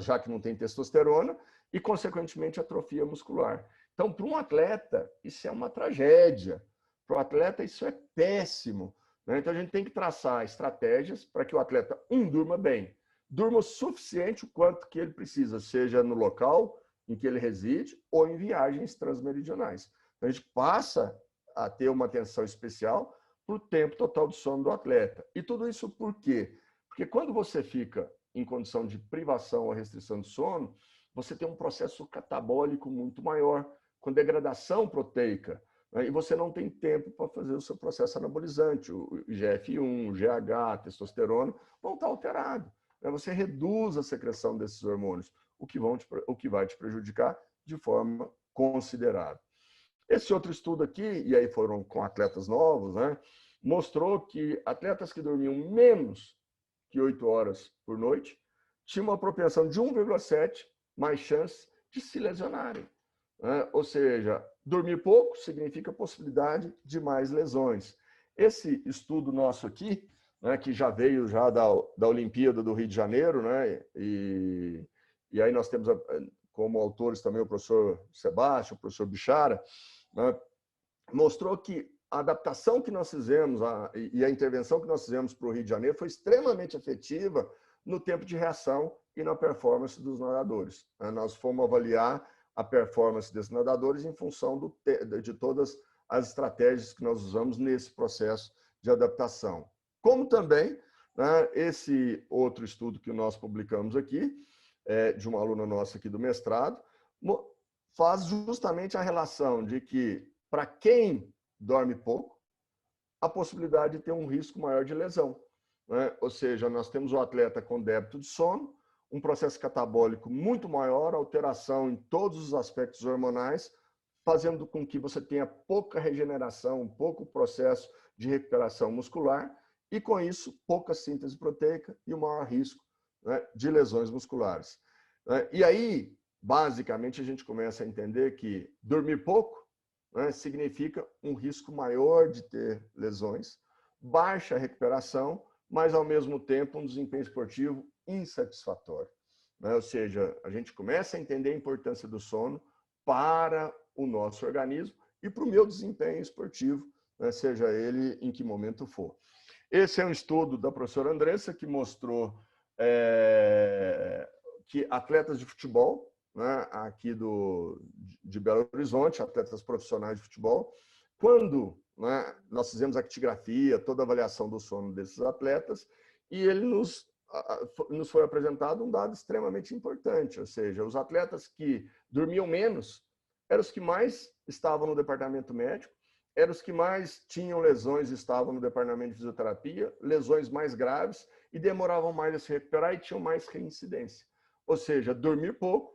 já que não tem testosterona, e, consequentemente, atrofia muscular. Então, para um atleta, isso é uma tragédia. Para o atleta, isso é péssimo. Então, a gente tem que traçar estratégias para que o atleta, durma bem. Durma o suficiente o quanto que ele precisa, seja no local em que ele reside ou em viagens transmeridionais. Então, a gente passa a ter uma atenção especial para o tempo total de sono do atleta. E tudo isso por quê? Porque quando você fica em condição de privação ou restrição de sono, você tem um processo catabólico muito maior, com degradação proteica, né? E você não tem tempo para fazer o seu processo anabolizante. O IGF-1, o GH, a testosterona vão estar alterados. Você reduz a secreção desses hormônios, o que vai te prejudicar de forma considerável. Esse outro estudo aqui, e aí foram com atletas novos, né, mostrou que atletas que dormiam menos que 8 horas por noite tinham uma propensão de 1,7 mais chance de se lesionarem. Ou seja, dormir pouco significa possibilidade de mais lesões. Esse estudo nosso aqui, né, que já veio já da Olimpíada do Rio de Janeiro, né, e aí nós temos como autores também o professor Sebastião, o professor Bichara, né, mostrou que a adaptação que nós fizemos e a intervenção que nós fizemos para o Rio de Janeiro foi extremamente efetiva no tempo de reação e na performance dos nadadores. Nós fomos avaliar a performance desses nadadores em função de todas as estratégias que nós usamos nesse processo de adaptação. Como também, né, esse outro estudo que nós publicamos aqui, de uma aluna nossa aqui do mestrado, faz justamente a relação de que, para quem dorme pouco, a possibilidade de ter um risco maior de lesão, né? Ou seja, nós temos o atleta com débito de sono, um processo catabólico muito maior, alteração em todos os aspectos hormonais, fazendo com que você tenha pouca regeneração, pouco processo de recuperação muscular e, com isso, pouca síntese proteica e o maior risco, né, de lesões musculares. E aí, basicamente, a gente começa a entender que dormir pouco, né, significa um risco maior de ter lesões, baixa recuperação, mas, ao mesmo tempo, um desempenho esportivo insatisfatório. Ou seja, a gente começa a entender a importância do sono para o nosso organismo e para o meu desempenho esportivo, né, seja ele em que momento for. Esse é um estudo da professora Andressa que mostrou que atletas de futebol, né, aqui de Belo Horizonte, atletas profissionais de futebol, quando, né, nós fizemos a actigrafia, toda a avaliação do sono desses atletas, e ele nos foi apresentado um dado extremamente importante, ou seja, os atletas que dormiam menos eram os que mais estavam no departamento médico, eram os que mais tinham lesões e estavam no departamento de fisioterapia, lesões mais graves, e demoravam mais a se recuperar e tinham mais reincidência. Ou seja, dormir pouco,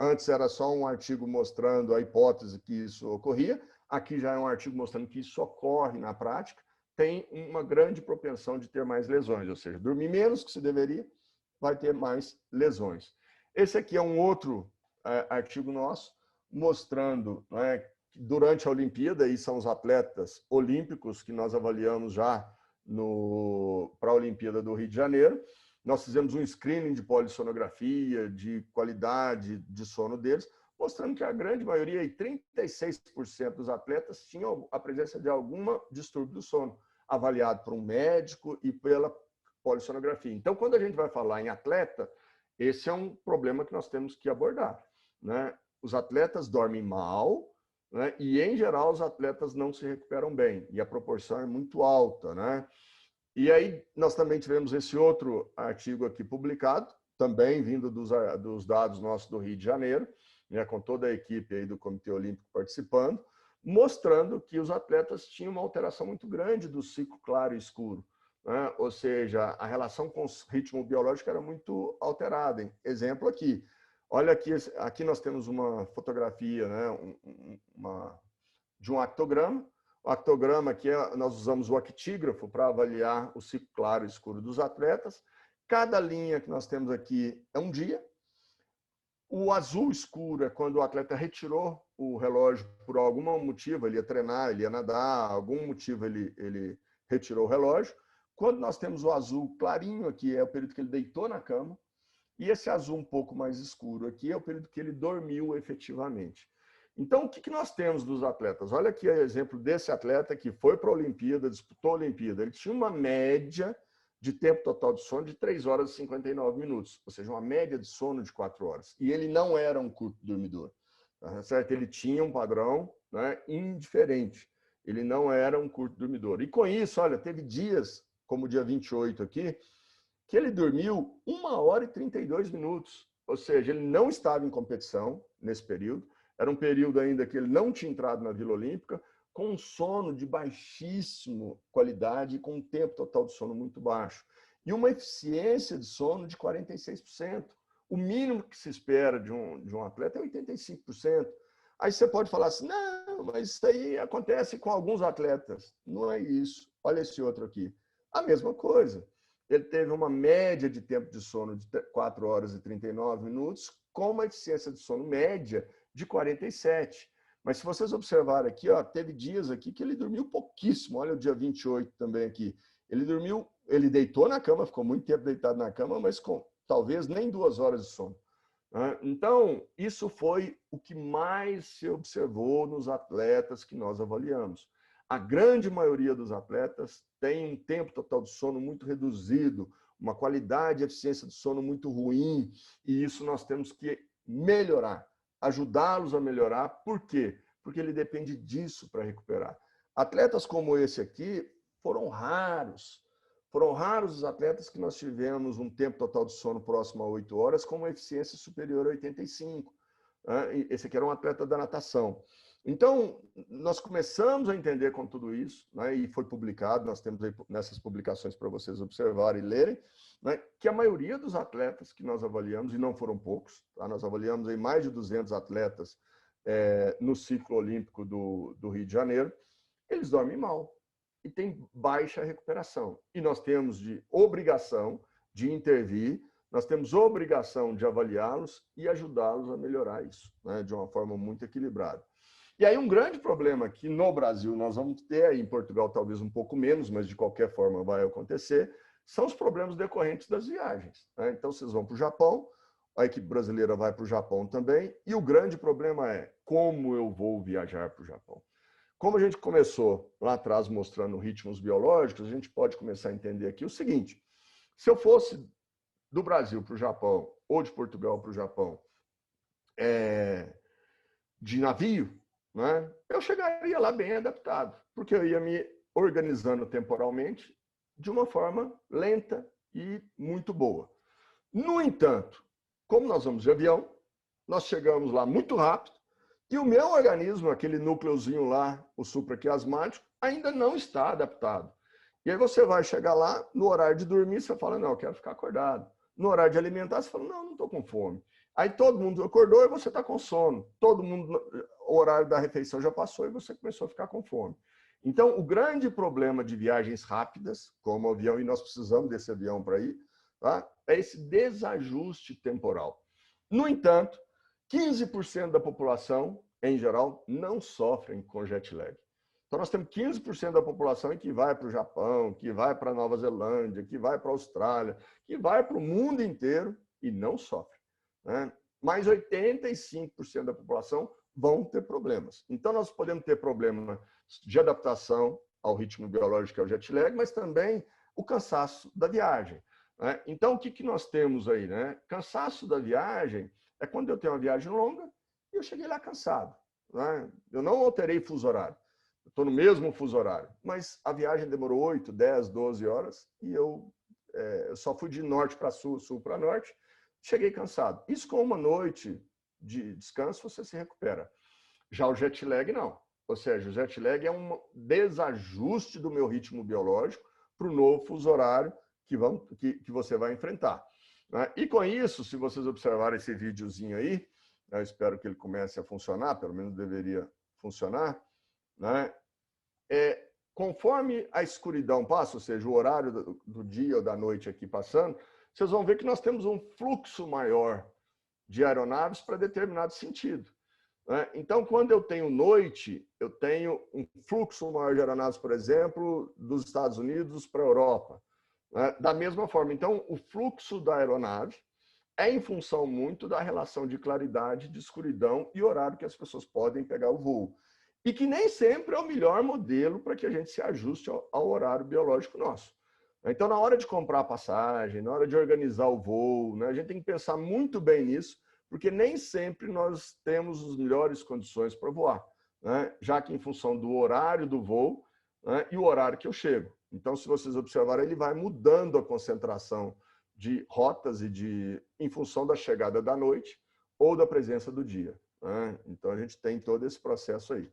antes era só um artigo mostrando a hipótese que isso ocorria, aqui já é um artigo mostrando que isso ocorre na prática, tem uma grande propensão de ter mais lesões, ou seja, dormir menos que se deveria, vai ter mais lesões. Esse aqui é um outro artigo nosso, mostrando, né, que durante a Olimpíada, e são os atletas olímpicos que nós avaliamos já para a Olimpíada do Rio de Janeiro, nós fizemos um screening de polissonografia, de qualidade de sono deles, mostrando que a grande maioria, 36% dos atletas, tinham a presença de algum distúrbio do sono, avaliado por um médico e pela polissonografia. Então, quando a gente vai falar em atleta, esse é um problema que nós temos que abordar, né? Os atletas dormem mal, né? E, em geral, os atletas não se recuperam bem, e a proporção é muito alta, né? E aí nós também tivemos esse outro artigo aqui publicado, também vindo dos dados nossos do Rio de Janeiro, né, com toda a equipe aí do Comitê Olímpico participando, mostrando que os atletas tinham uma alteração muito grande do ciclo claro e escuro, né? Ou seja, a relação com o ritmo biológico era muito alterada. Hein? Exemplo aqui, olha aqui nós temos uma fotografia, né, de um actograma. O actograma aqui, nós usamos o actígrafo para avaliar o ciclo claro e escuro dos atletas. Cada linha que nós temos aqui é um dia. O azul escuro é quando o atleta retirou o relógio por algum motivo, ele ia treinar, ele ia nadar, algum motivo ele retirou o relógio. Quando nós temos o azul clarinho aqui, é o período que ele deitou na cama. E esse azul um pouco mais escuro aqui é o período que ele dormiu efetivamente. Então, o que nós temos dos atletas? Olha aqui o exemplo desse atleta que foi para a Olimpíada, disputou a Olimpíada. Ele tinha uma média de tempo total de sono de 3 horas e 59 minutos, ou seja, uma média de sono de 4 horas. E ele não era um curto dormidor, tá certo? Ele tinha um padrão, né, indiferente. Ele não era um curto dormidor. E com isso, olha, teve dias, como o dia 28 aqui, que ele dormiu 1 hora e 32 minutos. Ou seja, ele não estava em competição nesse período. Era um período ainda que ele não tinha entrado na Vila Olímpica, com um sono de baixíssima qualidade e com um tempo total de sono muito baixo. E uma eficiência de sono de 46%. O mínimo que se espera de um atleta é 85%. Aí você pode falar assim, não, mas isso aí acontece com alguns atletas. Não é isso. Olha esse outro aqui. A mesma coisa. Ele teve uma média de tempo de sono de 4 horas e 39 minutos, com uma eficiência de sono média de 47. Mas se vocês observarem aqui, ó, teve dias aqui que ele dormiu pouquíssimo. Olha o dia 28 também aqui. Ele deitou na cama, ficou muito tempo deitado na cama, mas com talvez nem 2 horas de sono. Então, isso foi o que mais se observou nos atletas que nós avaliamos. A grande maioria dos atletas tem um tempo total de sono muito reduzido, uma qualidade e eficiência de sono muito ruim, e isso nós temos que melhorar, ajudá-los a melhorar. Por quê? Porque ele depende disso para recuperar. Atletas como esse aqui foram raros. Foram raros os atletas que nós tivemos um tempo total de sono próximo a 8 horas com uma eficiência superior a 85. Esse aqui era um atleta da natação. Então, nós começamos a entender com tudo isso, né, e foi publicado, nós temos aí nessas publicações para vocês observarem e lerem, né, que a maioria dos atletas que nós avaliamos, e não foram poucos, tá, nós avaliamos aí mais de 200 atletas no ciclo olímpico do Rio de Janeiro, eles dormem mal e têm baixa recuperação. E nós temos obrigação de intervir, nós temos obrigação de avaliá-los e ajudá-los a melhorar isso, né, de uma forma muito equilibrada. E aí um grande problema que no Brasil nós vamos ter, aí em Portugal talvez um pouco menos, mas de qualquer forma vai acontecer, são os problemas decorrentes das viagens. Né? Então vocês vão para o Japão, a equipe brasileira vai para o Japão também, e o grande problema é como eu vou viajar para o Japão. Como a gente começou lá atrás mostrando ritmos biológicos, a gente pode começar a entender aqui o seguinte, se eu fosse do Brasil para o Japão, ou de Portugal para o Japão, de navio, né, eu chegaria lá bem adaptado, porque eu ia me organizando temporalmente de uma forma lenta e muito boa. No entanto, como nós vamos de avião, nós chegamos lá muito rápido e o meu organismo, aquele núcleozinho lá, o supraquiasmático, ainda não está adaptado. E aí você vai chegar lá, no horário de dormir, você fala, não, eu quero ficar acordado. No horário de alimentar, você fala, não estou com fome. Aí todo mundo acordou e você está com sono. Todo mundo, o horário da refeição já passou e você começou a ficar com fome. Então, o grande problema de viagens rápidas, como o avião, e nós precisamos desse avião para ir, tá? É esse desajuste temporal. No entanto, 15% da população, em geral, não sofrem com jet lag. Então, nós temos 15% da população que vai para o Japão, que vai para a Nova Zelândia, que vai para a Austrália, que vai para o mundo inteiro e não sofre, né? Mas 85% da população vão ter problemas. Então, nós podemos ter problema de adaptação ao ritmo biológico, que é o jet lag, mas também o cansaço da viagem, né? Então, o que nós temos aí, né? Cansaço da viagem é quando eu tenho uma viagem longa e eu cheguei lá cansado, né? Eu não alterei fuso horário. Estou no mesmo fuso horário, mas a viagem demorou 8, 10, 12 horas e eu só fui de norte para sul, sul para norte, cheguei cansado. Isso com uma noite de descanso você se recupera. Já o jet lag não. Ou seja, o jet lag é um desajuste do meu ritmo biológico para o novo fuso horário que você vai enfrentar, né? E com isso, se vocês observarem esse videozinho aí, eu espero que ele comece a funcionar, pelo menos deveria funcionar, né? Conforme a escuridão passa, ou seja, o horário do dia ou da noite aqui passando, vocês vão ver que nós temos um fluxo maior de aeronaves para determinado sentido, né? Então, quando eu tenho noite, eu tenho um fluxo maior de aeronaves, por exemplo, dos Estados Unidos para a Europa, né? Da mesma forma, então, o fluxo da aeronave é em função muito da relação de claridade, de escuridão e horário que as pessoas podem pegar o voo. E que nem sempre é o melhor modelo para que a gente se ajuste ao horário biológico nosso. Então, na hora de comprar a passagem, na hora de organizar o voo, né, a gente tem que pensar muito bem nisso, porque nem sempre nós temos as melhores condições para voar, né, já que em função do horário do voo, né, e o horário que eu chego. Então, se vocês observarem, ele vai mudando a concentração de rotas em função da chegada da noite ou da presença do dia, né? Então, a gente tem todo esse processo aí.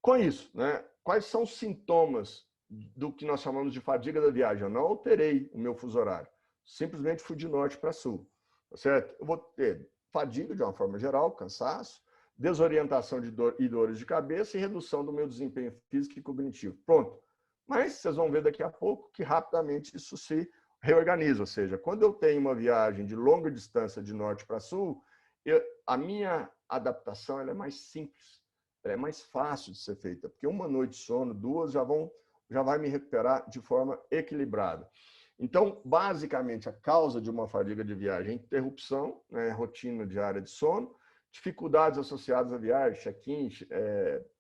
Com isso, né, quais são os sintomas do que nós chamamos de fadiga da viagem? Eu não alterei o meu fuso horário, simplesmente fui de norte para sul, tá certo? Eu vou ter fadiga de uma forma geral, cansaço, desorientação e dores de cabeça e redução do meu desempenho físico e cognitivo. Pronto. Mas vocês vão ver daqui a pouco que rapidamente isso se reorganiza, ou seja, quando eu tenho uma viagem de longa distância de norte para sul, a minha adaptação ela é mais simples, ela é mais fácil de ser feita, porque uma noite de sono, duas já vai me recuperar de forma equilibrada. Então, basicamente, a causa de uma fadiga de viagem é interrupção, né, rotina diária de sono, dificuldades associadas à viagem, check-in,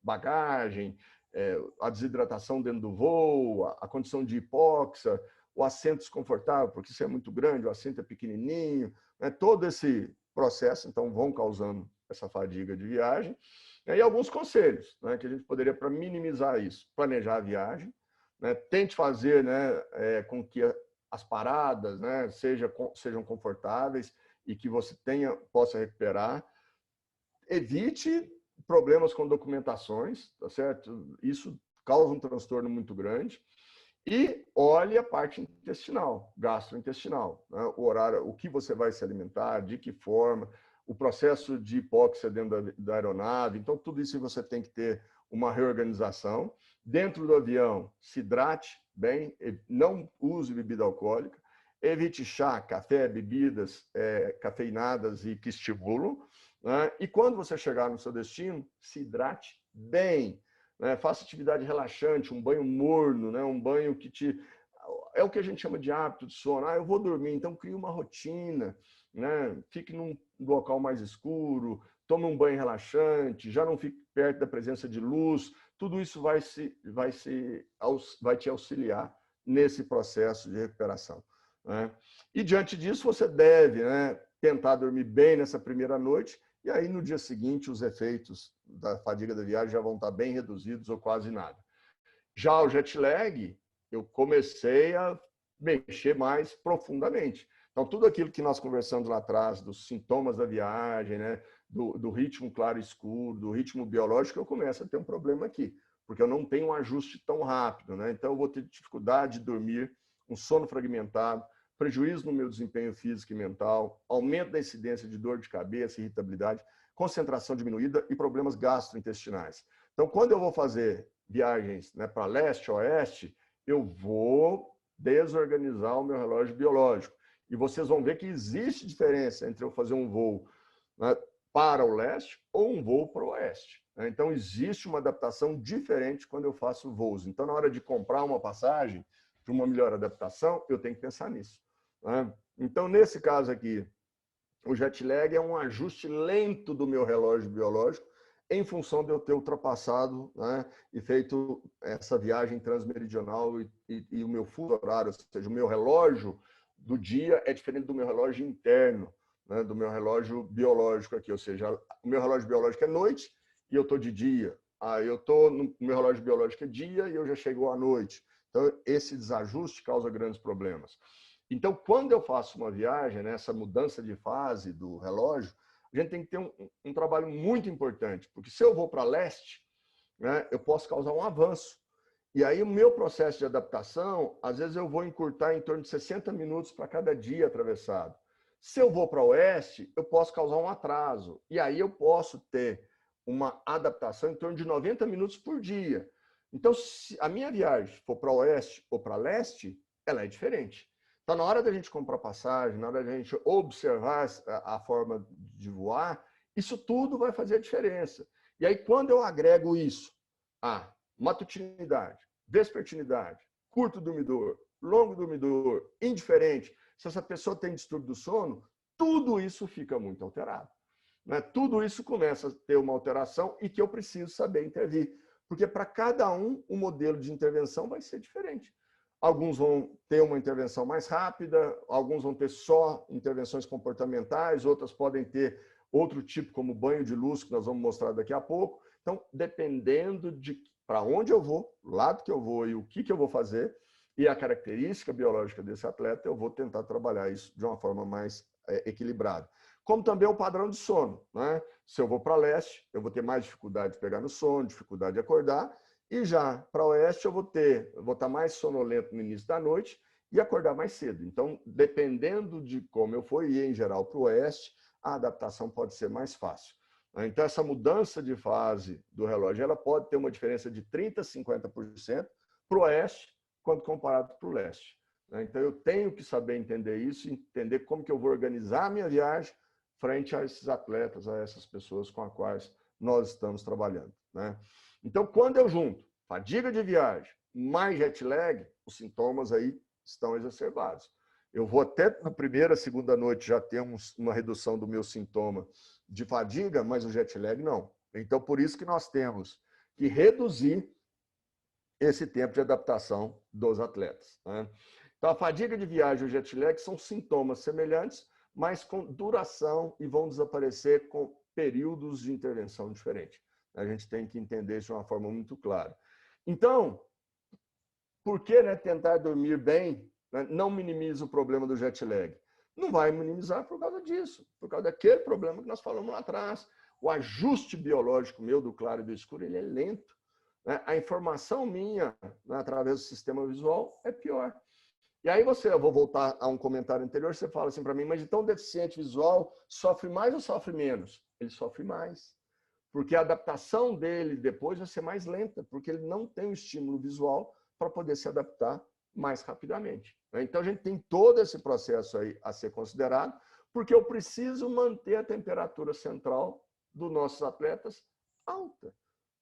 bagagem, a desidratação dentro do voo, a condição de hipóxia, o assento desconfortável, porque isso é muito grande, o assento é pequenininho, né, todo esse processo, então, vão causando essa fadiga de viagem. E alguns conselhos, né, que a gente poderia, para minimizar isso, planejar a viagem, né, tente fazer, né, com que as paradas, né, sejam confortáveis e que você possa recuperar. Evite problemas com documentações, tá certo? Isso causa um transtorno muito grande. E olhe a parte intestinal, gastrointestinal, né? O horário, o que você vai se alimentar, de que forma, o processo de hipóxia dentro da aeronave. Então, tudo isso você tem que ter uma reorganização. Dentro do avião, se hidrate bem, não use bebida alcoólica, evite chá, café, bebidas cafeinadas e que estimulam, né? E quando você chegar no seu destino, se hidrate bem. Né? Faça atividade relaxante, um banho morno, né? Um banho que é o que a gente chama de hábito de sono. Eu vou dormir, então crie uma rotina, né? Fique num local mais escuro, tome um banho relaxante, já não fique perto da presença de luz. Tudo isso vai te auxiliar nesse processo de recuperação, né? E diante disso, você deve, né, tentar dormir bem nessa primeira noite e aí no dia seguinte os efeitos da fadiga da viagem já vão estar bem reduzidos ou quase nada. Já o jet lag, eu comecei a mexer mais profundamente. Então, tudo aquilo que nós conversamos lá atrás, dos sintomas da viagem, né, do ritmo claro e escuro, do ritmo biológico, eu começo a ter um problema aqui, porque eu não tenho um ajuste tão rápido, né? Então, eu vou ter dificuldade de dormir, um sono fragmentado, prejuízo no meu desempenho físico e mental, aumento da incidência de dor de cabeça, irritabilidade, concentração diminuída e problemas gastrointestinais. Então, quando eu vou fazer viagens, né, para leste, oeste, eu vou desorganizar o meu relógio biológico. E vocês vão ver que existe diferença entre eu fazer um voo, né, para o leste ou um voo para o oeste. Né? Então, existe uma adaptação diferente quando eu faço voos. Então, na hora de comprar uma passagem para uma melhor adaptação, eu tenho que pensar nisso. Né? Então, nesse caso aqui, o jet lag é um ajuste lento do meu relógio biológico em função de eu ter ultrapassado, né, e feito essa viagem transmeridional e o meu fuso horário, ou seja, o meu relógio do dia é diferente do meu relógio interno, né, do meu relógio biológico aqui, ou seja, o meu relógio biológico é noite e eu estou de dia. Eu estou no meu relógio biológico é dia e eu já chego à noite. Então, esse desajuste causa grandes problemas. Então, quando eu faço uma viagem, né, essa mudança de fase do relógio, a gente tem que ter um trabalho muito importante, porque se eu vou para leste, né, eu posso causar um avanço. E aí o meu processo de adaptação, às vezes eu vou encurtar em torno de 60 minutos para cada dia atravessado. Se eu vou para oeste, eu posso causar um atraso. E aí eu posso ter uma adaptação em torno de 90 minutos por dia. Então, se a minha viagem for para oeste ou para leste, ela é diferente. Então, na hora da gente comprar passagem, na hora da gente observar a forma de voar, isso tudo vai fazer a diferença. E aí, quando eu agrego isso a matutinidade, vespertinidade, curto dormidor, longo dormidor, indiferente, se essa pessoa tem distúrbio do sono, tudo isso fica muito alterado. Né? Tudo isso começa a ter uma alteração e que eu preciso saber intervir. Porque para cada um, o modelo de intervenção vai ser diferente. Alguns vão ter uma intervenção mais rápida, alguns vão ter só intervenções comportamentais, outras podem ter outro tipo, como banho de luz, que nós vamos mostrar daqui a pouco. Então, dependendo de para onde eu vou, o lado que eu vou e o que eu vou fazer, e a característica biológica desse atleta, eu vou tentar trabalhar isso de uma forma mais equilibrada. Como também o padrão de sono. Né? Se eu vou para leste, eu vou ter mais dificuldade de pegar no sono, dificuldade de acordar, e já para oeste eu vou estar mais sonolento no início da noite e acordar mais cedo. Então, dependendo de como eu for ir, em geral, para o oeste, a adaptação pode ser mais fácil. Então, essa mudança de fase do relógio, ela pode ter uma diferença de 30% a 50% para o oeste, quando comparado para o leste. Então, eu tenho que saber entender isso, entender como que eu vou organizar a minha viagem frente a esses atletas, a essas pessoas com as quais nós estamos trabalhando. Né? Então, quando eu junto fadiga de viagem mais jet lag, os sintomas aí estão exacerbados. Eu vou até na primeira, segunda noite já ter uma redução do meu sintoma de fadiga, mas o jet lag não. Então, por isso que nós temos que reduzir esse tempo de adaptação dos atletas. Né? Então, a fadiga de viagem e o jet lag são sintomas semelhantes, mas com duração e vão desaparecer com períodos de intervenção diferentes. A gente tem que entender isso de uma forma muito clara. Então, por que, né, tentar dormir bem, né, não minimiza o problema do jet lag? Não vai minimizar por causa disso, por causa daquele problema que nós falamos lá atrás. O ajuste biológico meu do claro e do escuro, ele é lento. Né? A informação minha, né, através do sistema visual, é pior. E aí eu vou voltar a um comentário anterior, você fala assim para mim, mas então o deficiente visual sofre mais ou sofre menos? Ele sofre mais. Porque a adaptação dele depois vai ser mais lenta, porque ele não tem o estímulo visual para poder se adaptar mais rapidamente. Então, a gente tem todo esse processo aí a ser considerado, porque eu preciso manter a temperatura central dos nossos atletas alta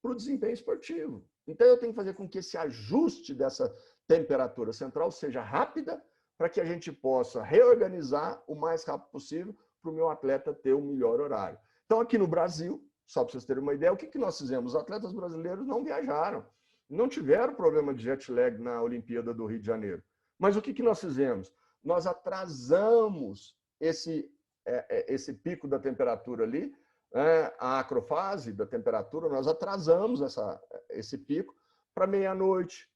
para o desempenho esportivo. Então, eu tenho que fazer com que esse ajuste dessa temperatura central seja rápida, para que a gente possa reorganizar o mais rápido possível para o meu atleta ter o melhor horário. Então, aqui no Brasil, só para vocês terem uma ideia, o que nós fizemos? Os atletas brasileiros não viajaram, não tiveram problema de jet lag na Olimpíada do Rio de Janeiro. Mas o que nós fizemos? Nós atrasamos esse pico da temperatura ali A acrofase da temperatura, nós atrasamos esse pico para meia-noite,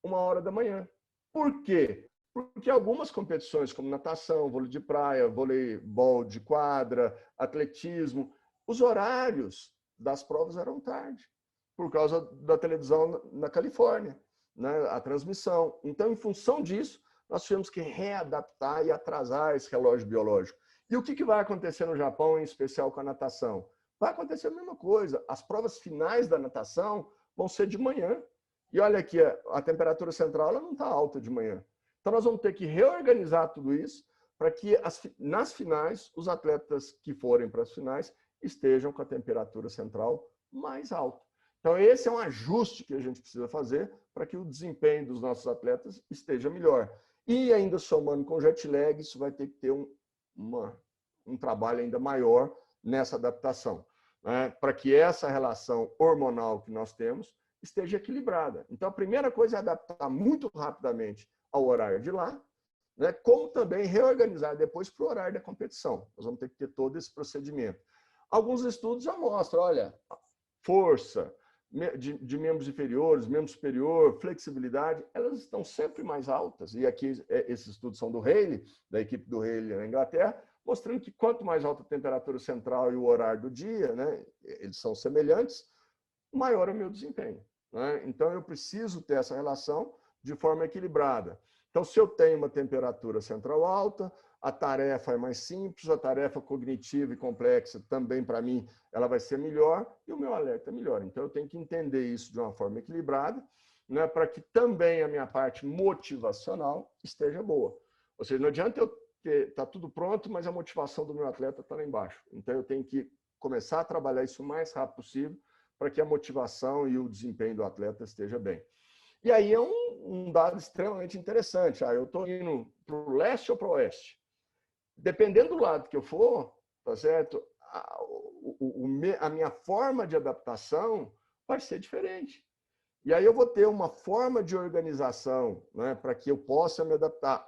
1h da manhã. Por quê? Porque algumas competições, como natação, vôlei de praia, voleibol de quadra, atletismo, os horários das provas eram tarde, por causa da televisão na Califórnia, né, a transmissão. Então, em função disso, nós tivemos que readaptar e atrasar esse relógio biológico. E o que vai acontecer no Japão, em especial com a natação? Vai acontecer a mesma coisa. As provas finais da natação vão ser de manhã. E olha aqui, a temperatura central ela não está alta de manhã. Então, nós vamos ter que reorganizar tudo isso para que nas finais, os atletas que forem para as finais estejam com a temperatura central mais alta. Então, esse é um ajuste que a gente precisa fazer para que o desempenho dos nossos atletas esteja melhor. E ainda somando com o jet lag, isso vai ter que ter um trabalho ainda maior nessa adaptação, né? Para que essa relação hormonal que nós temos esteja equilibrada. Então, a primeira coisa é adaptar muito rapidamente ao horário de lá, né? Como também reorganizar depois para o horário da competição. Nós vamos ter que ter todo esse procedimento. Alguns estudos já mostram, olha, força de membros inferiores, membro superior, flexibilidade, elas estão sempre mais altas. E aqui, esses estudos são do Haley, da equipe do Haley na Inglaterra, mostrando que quanto mais alta a temperatura central e o horário do dia, né, eles são semelhantes, maior é o meu desempenho, né? Então, eu preciso ter essa relação de forma equilibrada. Então, se eu tenho uma temperatura central alta, a tarefa é mais simples, a tarefa cognitiva e complexa também, para mim, ela vai ser melhor e o meu alerta é melhor. Então, eu tenho que entender isso de uma forma equilibrada, né, para que também a minha parte motivacional esteja boa. Ou seja, não adianta eu estar tudo pronto, mas a motivação do meu atleta está lá embaixo. Então, eu tenho que começar a trabalhar isso o mais rápido possível para que a motivação e o desempenho do atleta esteja bem. E aí é um dado extremamente interessante. Eu estou indo para o leste ou para o oeste? Dependendo do lado que eu for, tá certo? A minha forma de adaptação vai ser diferente. E aí eu vou ter uma forma de organização, né, para que eu possa me adaptar.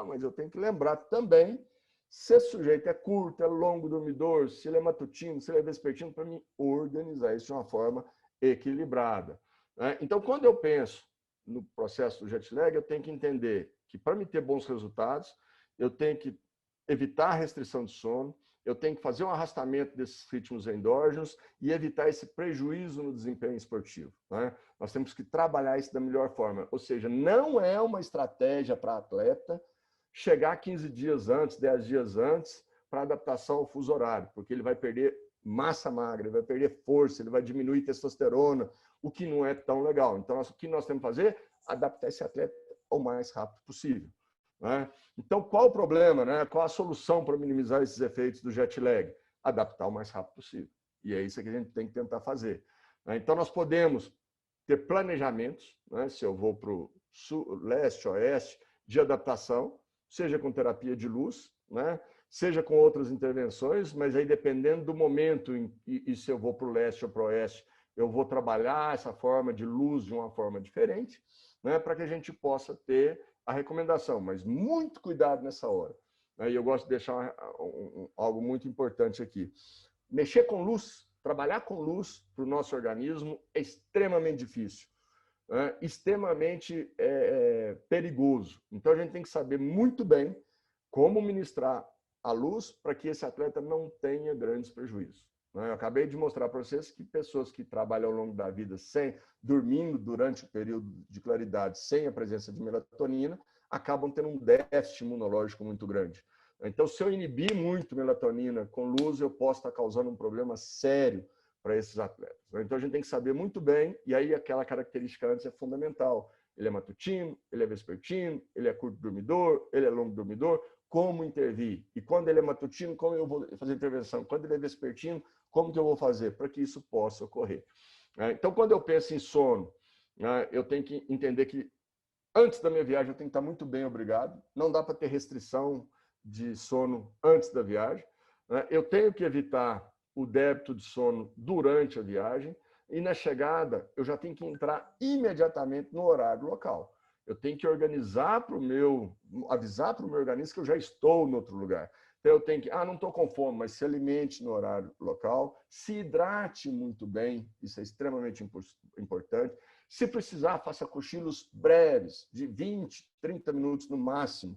Mas eu tenho que lembrar também se esse sujeito é curto, é longo dormidor, se ele é matutino, se ele é vespertino, para mim organizar isso de uma forma equilibrada, né? Então, quando eu penso no processo do jet lag, eu tenho que entender que para me ter bons resultados, eu tenho que evitar a restrição de sono, eu tenho que fazer um arrastamento desses ritmos endógenos e evitar esse prejuízo no desempenho esportivo, né? Nós temos que trabalhar isso da melhor forma. Ou seja, não é uma estratégia para atleta chegar 15 dias antes, 10 dias antes, para adaptação ao fuso horário, porque ele vai perder massa magra, ele vai perder força, ele vai diminuir testosterona, o que não é tão legal. Então, o que nós temos que fazer? Adaptar esse atleta o mais rápido possível, né? Então, qual o problema, né? Qual a solução para minimizar esses efeitos do jet lag? Adaptar o mais rápido possível. E é isso que a gente tem que tentar fazer, né? Então, nós podemos ter planejamentos, né? Se eu vou para o leste, oeste, de adaptação, seja com terapia de luz, né? Seja com outras intervenções, mas aí dependendo do momento e se eu vou para o leste ou para o oeste, eu vou trabalhar essa forma de luz de uma forma diferente, né? Para que a gente possa ter a recomendação, mas muito cuidado nessa hora. E eu gosto de deixar algo muito importante aqui. Mexer com luz, trabalhar com luz para o nosso organismo é extremamente difícil, né? Extremamente perigoso. Então, a gente tem que saber muito bem como ministrar a luz para que esse atleta não tenha grandes prejuízos, né? Eu acabei de mostrar para vocês que pessoas que trabalham ao longo da vida dormindo durante o período de claridade, sem a presença de melatonina, acabam tendo um déficit imunológico muito grande. Então, se eu inibir muito melatonina com luz, eu posso estar causando um problema sério para esses atletas. Então, a gente tem que saber muito bem, e aí aquela característica antes é fundamental. Ele é matutino, ele é vespertino, ele é curto dormidor, ele é longo dormidor, como intervir? E quando ele é matutino, como eu vou fazer intervenção? Quando ele é vespertino, como que eu vou fazer para que isso possa ocorrer? Então, quando eu penso em sono, eu tenho que entender que antes da minha viagem eu tenho que estar muito bem, obrigado. Não dá para ter restrição de sono antes da viagem. Eu tenho que evitar o débito de sono durante a viagem e na chegada eu já tenho que entrar imediatamente no horário local. Eu tenho que organizar avisar para o meu organismo que eu já estou em outro lugar. Então, eu tenho que, não estou com fome, mas se alimente no horário local, se hidrate muito bem, isso é extremamente importante. Se precisar, faça cochilos breves, de 20, 30 minutos no máximo,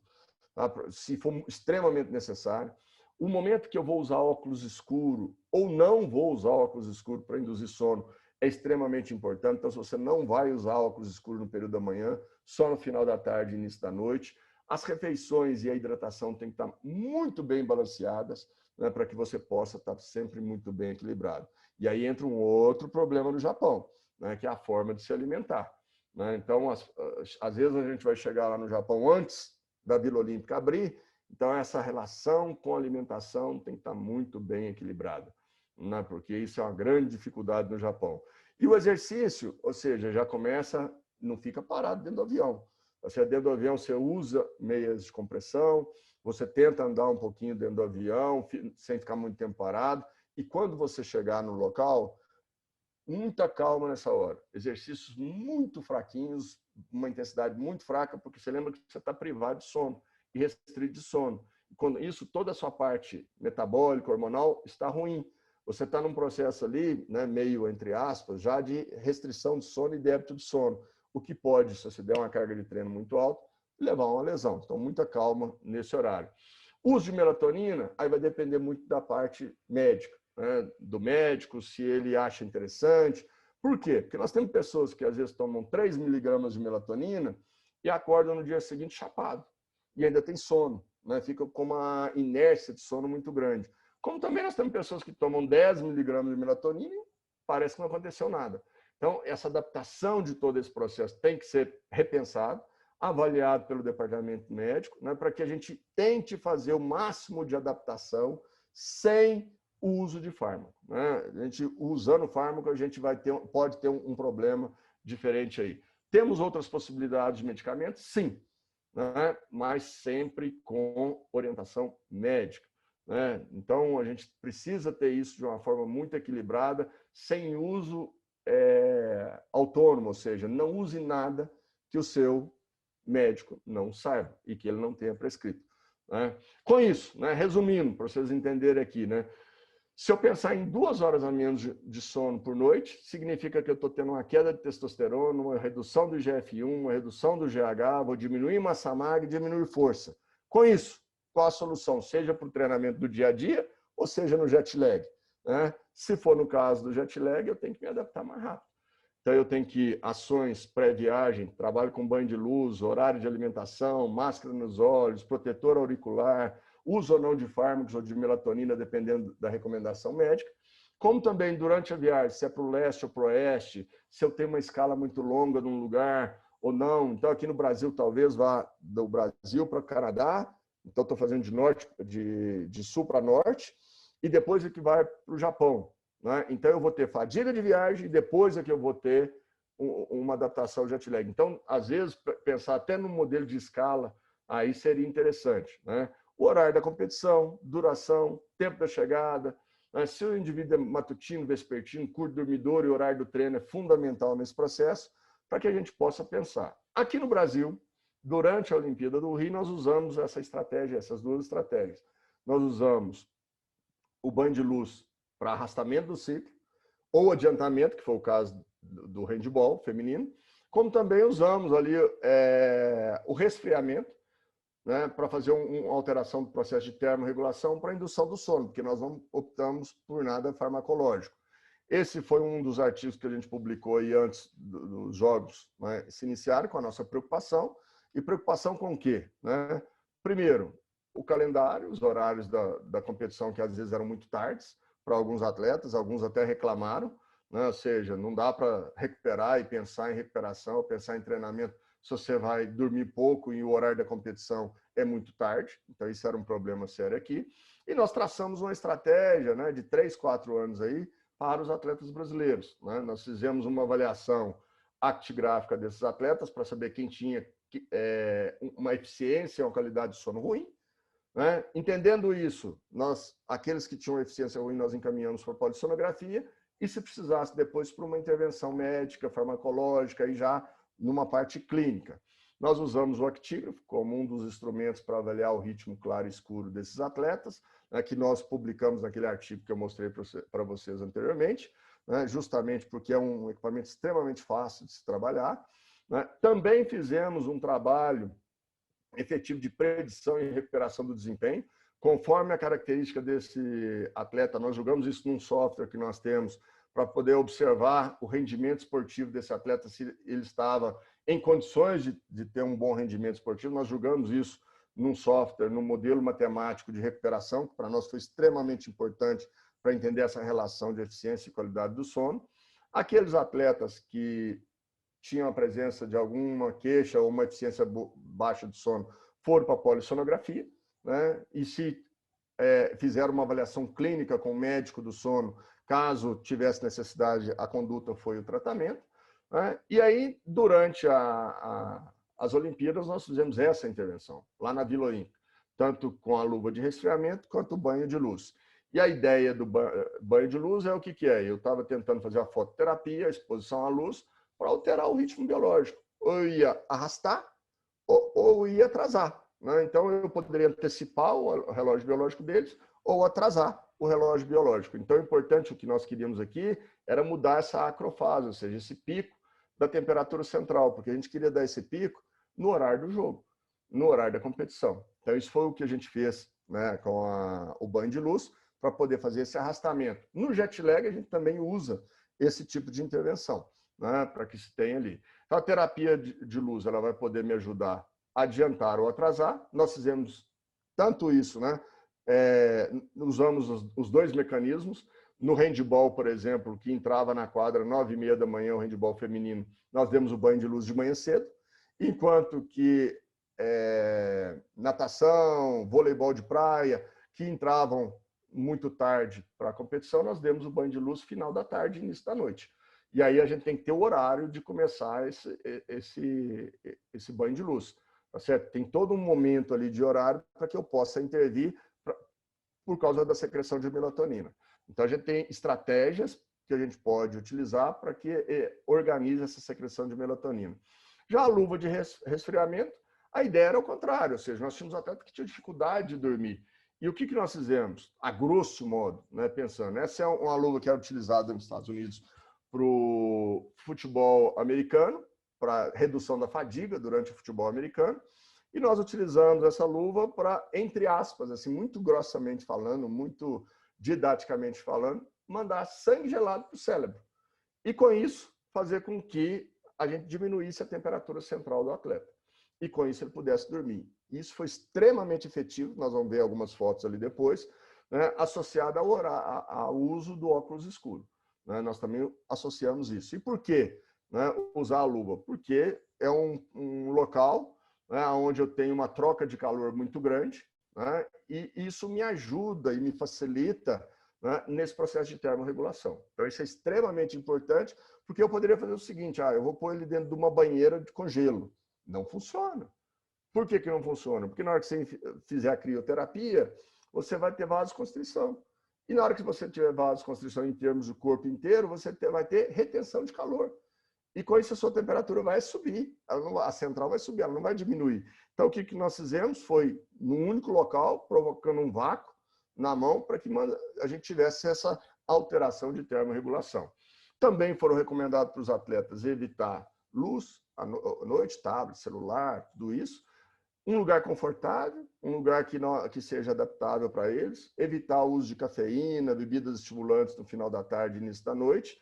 tá? Se for extremamente necessário. O momento que eu vou usar óculos escuro ou não vou usar óculos escuro para induzir sono é extremamente importante. Então, se você não vai usar óculos escuros no período da manhã, só no final da tarde e início da noite, as refeições e a hidratação têm que estar muito bem balanceadas, né, para que você possa estar sempre muito bem equilibrado. E aí entra um outro problema no Japão, né, que é a forma de se alimentar. Né? Então, às vezes a gente vai chegar lá no Japão antes da Vila Olímpica abrir, então essa relação com a alimentação tem que estar muito bem equilibrada, né, porque isso é uma grande dificuldade no Japão. E o exercício, ou seja, já começa, não fica parado dentro do avião. Você dentro do avião, você usa meias de compressão, você tenta andar um pouquinho dentro do avião, sem ficar muito tempo parado. E quando você chegar no local, muita calma nessa hora. Exercícios muito fraquinhos, uma intensidade muito fraca, porque você lembra que você está privado de sono e restrito de sono. Quando isso, toda a sua parte metabólica, hormonal, está ruim. Você está num processo ali, né, meio entre aspas, já de restrição de sono e débito de sono. O que pode, se você der uma carga de treino muito alta, levar a uma lesão. Então, muita calma nesse horário. Uso de melatonina, aí vai depender muito da parte médica, né? Do médico, se ele acha interessante. Por quê? Porque nós temos pessoas que às vezes tomam 3 miligramas de melatonina e acordam no dia seguinte chapado. E ainda tem sono, né? Fica com uma inércia de sono muito grande. Como também nós temos pessoas que tomam 10 miligramas de melatonina e parece que não aconteceu nada. Então, essa adaptação de todo esse processo tem que ser repensado, avaliado pelo departamento médico, né, para que a gente tente fazer o máximo de adaptação sem o uso de fármaco. Né? A gente, usando fármaco, a gente pode ter um problema diferente aí. Temos outras possibilidades de medicamentos? Sim, né? Mas sempre com orientação médica. Né? Então, a gente precisa ter isso de uma forma muito equilibrada, sem uso autônomo, ou seja, não use nada que o seu médico não saiba e que ele não tenha prescrito. Né? Com isso, né, resumindo, para vocês entenderem aqui, né, se eu pensar em 2 horas a menos de sono por noite, significa que eu estou tendo uma queda de testosterona, uma redução do IGF-1, uma redução do GH, vou diminuir massa magra e diminuir força. Com isso, qual a solução? Seja para o treinamento do dia a dia ou seja no jet lag. Né? Se for no caso do jet lag, eu tenho que me adaptar mais rápido. Então, eu tenho que ações pré-viagem, trabalho com banho de luz, horário de alimentação, máscara nos olhos, protetor auricular, uso ou não de fármacos ou de melatonina, dependendo da recomendação médica. Como também, durante a viagem, se é para o leste ou para o oeste, se eu tenho uma escala muito longa num lugar ou não. Então, aqui no Brasil, talvez vá do Brasil para o Canadá. Então, estou fazendo de sul para norte. E depois é que vai para o Japão. Né? Então, eu vou ter fadiga de viagem e depois é que eu vou ter uma adaptação jet lag. Então, às vezes, pensar até no modelo de escala, aí seria interessante. Né? O horário da competição, duração, tempo da chegada. Né? Se o indivíduo é matutino, vespertino, curto dormidor e o horário do treino é fundamental nesse processo, para que a gente possa pensar. Aqui no Brasil, durante a Olimpíada do Rio, nós usamos essa estratégia, essas 2 estratégias. Nós usamos o banho de luz para arrastamento do ciclo, ou adiantamento, que foi o caso do handball feminino, como também usamos ali o resfriamento, né, para fazer uma alteração do processo de termorregulação para indução do sono, porque nós não optamos por nada farmacológico. Esse foi um dos artigos que a gente publicou aí antes dos jogos, né, se iniciarem, com a nossa preocupação. E preocupação com o quê? Né? Primeiro, o calendário, os horários da competição, que às vezes eram muito tardes para alguns atletas, alguns até reclamaram, né? Ou seja, não dá para recuperar e pensar em recuperação, pensar em treinamento, se você vai dormir pouco e o horário da competição é muito tarde. Então, isso era um problema sério aqui. E nós traçamos uma estratégia, né, de 3, 4 anos aí para os atletas brasileiros. Né? Nós fizemos uma avaliação actigráfica desses atletas para saber quem tinha uma eficiência, uma qualidade de sono ruim. Né? Entendendo isso, aqueles que tinham eficiência ruim, nós encaminhamos para a polissonografia e, se precisasse, depois para uma intervenção médica, farmacológica, e já numa parte clínica. nós usamos o actígrafo como um dos instrumentos para avaliar o ritmo claro e escuro desses atletas, né, que nós publicamos naquele artigo que eu mostrei para vocês anteriormente, né, justamente porque é um equipamento extremamente fácil de se trabalhar. Né. Também fizemos um trabalho efetivo de predição e recuperação do desempenho, conforme a característica desse atleta. Nós jogamos isso num software que nós temos para poder observar o rendimento esportivo desse atleta, se ele estava em condições de ter um bom rendimento esportivo. Nós julgamos isso num software, num modelo matemático de recuperação, que para nós foi extremamente importante para entender essa relação de eficiência e qualidade do sono. Aqueles atletas que tinham a presença de alguma queixa ou uma eficiência baixa de sono foram para a polissonografia, né? E se fizeram uma avaliação clínica com o médico do sono, caso tivesse necessidade, a conduta foi o tratamento. Né? E aí, durante as Olimpíadas, nós fizemos essa intervenção, lá na Vila Olímpica, tanto com a luva de resfriamento quanto o banho de luz. E a ideia do banho de luz é o que é? Eu estava tentando fazer a fototerapia, a exposição à luz, para alterar o ritmo biológico. Ou eu ia arrastar, ou ia atrasar. Né? Então, eu poderia antecipar o relógio biológico deles, ou atrasar o relógio biológico. Então, o importante, o que nós queríamos aqui, era mudar essa acrofase, ou seja, esse pico da temperatura central, porque a gente queria dar esse pico no horário do jogo, no horário da competição. Então, isso foi o que a gente fez, né, com o banho de luz, para poder fazer esse arrastamento. No jet lag, a gente também usa esse tipo de intervenção, né, para que se tenha ali. Então, a terapia de luz ela vai poder me ajudar a adiantar ou atrasar. Nós fizemos tanto isso, né? Usamos os dois mecanismos. No handball, por exemplo, que entrava na quadra 9h30 da manhã, o handball feminino, nós demos o banho de luz de manhã cedo, enquanto que natação, voleibol de praia, que entravam muito tarde para a competição, nós demos o banho de luz final da tarde e início da noite. E aí a gente tem que ter o horário de começar esse banho de luz. Tá certo? Tem todo um momento ali de horário para que eu possa intervir por causa da secreção de melatonina. Então, a gente tem estratégias que a gente pode utilizar para que organize essa secreção de melatonina. Já a luva de resfriamento, a ideia era o contrário, ou seja, nós tínhamos atletas que tinham dificuldade de dormir. E o que nós fizemos? A grosso modo, né, pensando, essa é uma luva que era utilizada nos Estados Unidos para o futebol americano, para redução da fadiga durante o futebol americano, e nós utilizamos essa luva para, entre aspas, assim, muito grossamente falando, muito didaticamente falando, mandar sangue gelado para o cérebro. E com isso, fazer com que a gente diminuísse a temperatura central do atleta. E com isso ele pudesse dormir. Isso foi extremamente efetivo, nós vamos ver algumas fotos ali depois, né, associado ao uso do óculos escuro. Né? Nós também associamos isso. E por quê, né, usar a luva? Porque é um local, né, onde eu tenho uma troca de calor muito grande, né, e isso me ajuda e me facilita, né, nesse processo de termorregulação. Então, isso é extremamente importante, porque eu poderia fazer o seguinte, eu vou pôr ele dentro de uma banheira com gelo. Não funciona. Por que não funciona? Porque na hora que você fizer a crioterapia, você vai ter vasoconstrição. E na hora que você tiver vasoconstrição em termos do corpo inteiro, você vai ter retenção de calor. E com isso a sua temperatura vai subir, a central vai subir, ela não vai diminuir. Então o que nós fizemos foi, num único local, provocando um vácuo na mão para que a gente tivesse essa alteração de termorregulação. Também foram recomendados para os atletas evitar luz à noite, tablet, celular, tudo isso. Um lugar confortável, um lugar que seja adaptável para eles, evitar o uso de cafeína, bebidas estimulantes no final da tarde e início da noite.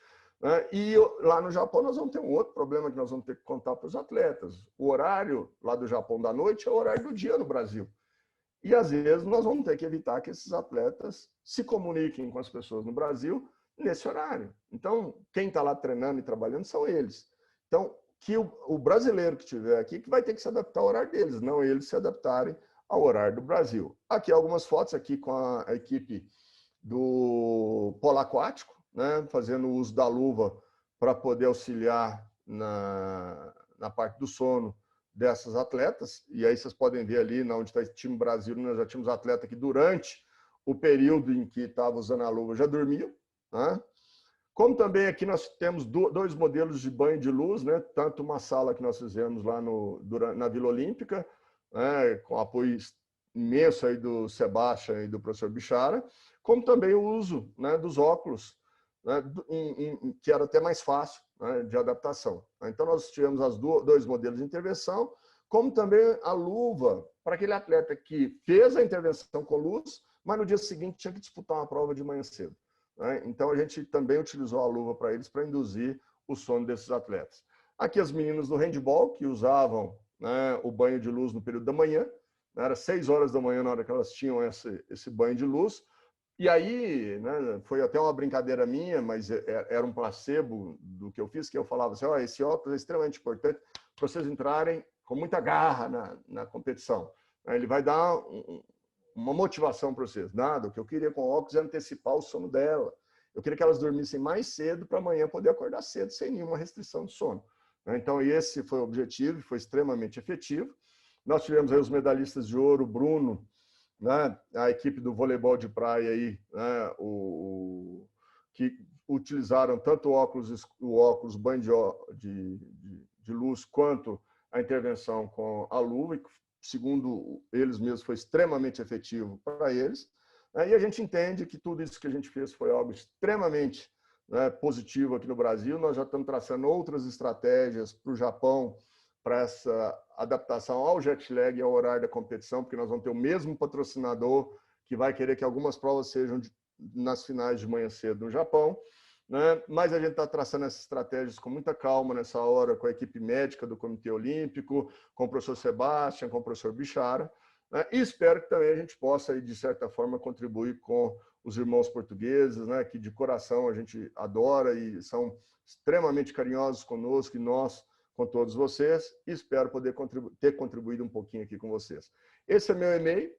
E lá no Japão nós vamos ter um outro problema que nós vamos ter que contar para os atletas. O horário lá do Japão da noite é o horário do dia no Brasil. E às vezes nós vamos ter que evitar que esses atletas se comuniquem com as pessoas no Brasil nesse horário. Então, quem está lá treinando e trabalhando são eles. Então, que o brasileiro que estiver aqui que vai ter que se adaptar ao horário deles, não eles se adaptarem ao horário do Brasil. Aqui algumas fotos aqui com a equipe do polo aquático, né, fazendo uso da luva para poder auxiliar na parte do sono dessas atletas. E aí vocês podem ver ali, onde está o time Brasil, nós já tínhamos atleta que durante o período em que estava usando a luva já dormiam, né? Como também aqui nós temos dois modelos de banho de luz, né? Tanto uma sala que nós fizemos lá na Vila Olímpica, né? Com apoio imenso aí do Sebastião e do professor Bichara, como também o uso, né, dos óculos, né, que era até mais fácil, né, de adaptação. Então nós tivemos dois modelos de intervenção, como também a luva para aquele atleta que fez a intervenção com luz, mas no dia seguinte tinha que disputar uma prova de manhã cedo. Então, a gente também utilizou a luva para eles, para induzir o sono desses atletas. Aqui as meninas do handball, que usavam, né, o banho de luz no período da manhã, né, era 6 horas da manhã na hora que elas tinham esse banho de luz, e aí, né, foi até uma brincadeira minha, mas era um placebo do que eu fiz, que eu falava assim, esse óculos é extremamente importante para vocês entrarem com muita garra na competição. Ele vai dar uma motivação para vocês. Nada, o que eu queria com o óculos é antecipar o sono dela. Eu queria que elas dormissem mais cedo para amanhã poder acordar cedo, sem nenhuma restrição de sono. Então, esse foi o objetivo e foi extremamente efetivo. Nós tivemos aí os medalhistas de ouro, Bruno, né, a equipe do voleibol de praia aí, né, que utilizaram tanto o óculos banho de luz quanto a intervenção com a luva, e segundo eles mesmos, foi extremamente efetivo para eles. E a gente entende que tudo isso que a gente fez foi algo extremamente, né, positivo aqui no Brasil. Nós já estamos traçando outras estratégias para o Japão, para essa adaptação ao jet lag e ao horário da competição, porque nós vamos ter o mesmo patrocinador que vai querer que algumas provas sejam nas finais de manhã cedo no Japão. Né? Mas a gente está traçando essas estratégias com muita calma nessa hora, com a equipe médica do Comitê Olímpico, com o professor Sebastião, com o professor Bichara, né? E espero que também a gente possa, de certa forma, contribuir com os irmãos portugueses, né? Que de coração a gente adora e são extremamente carinhosos conosco, e nós com todos vocês, e espero poder ter contribuído um pouquinho aqui com vocês. Esse é meu e-mail.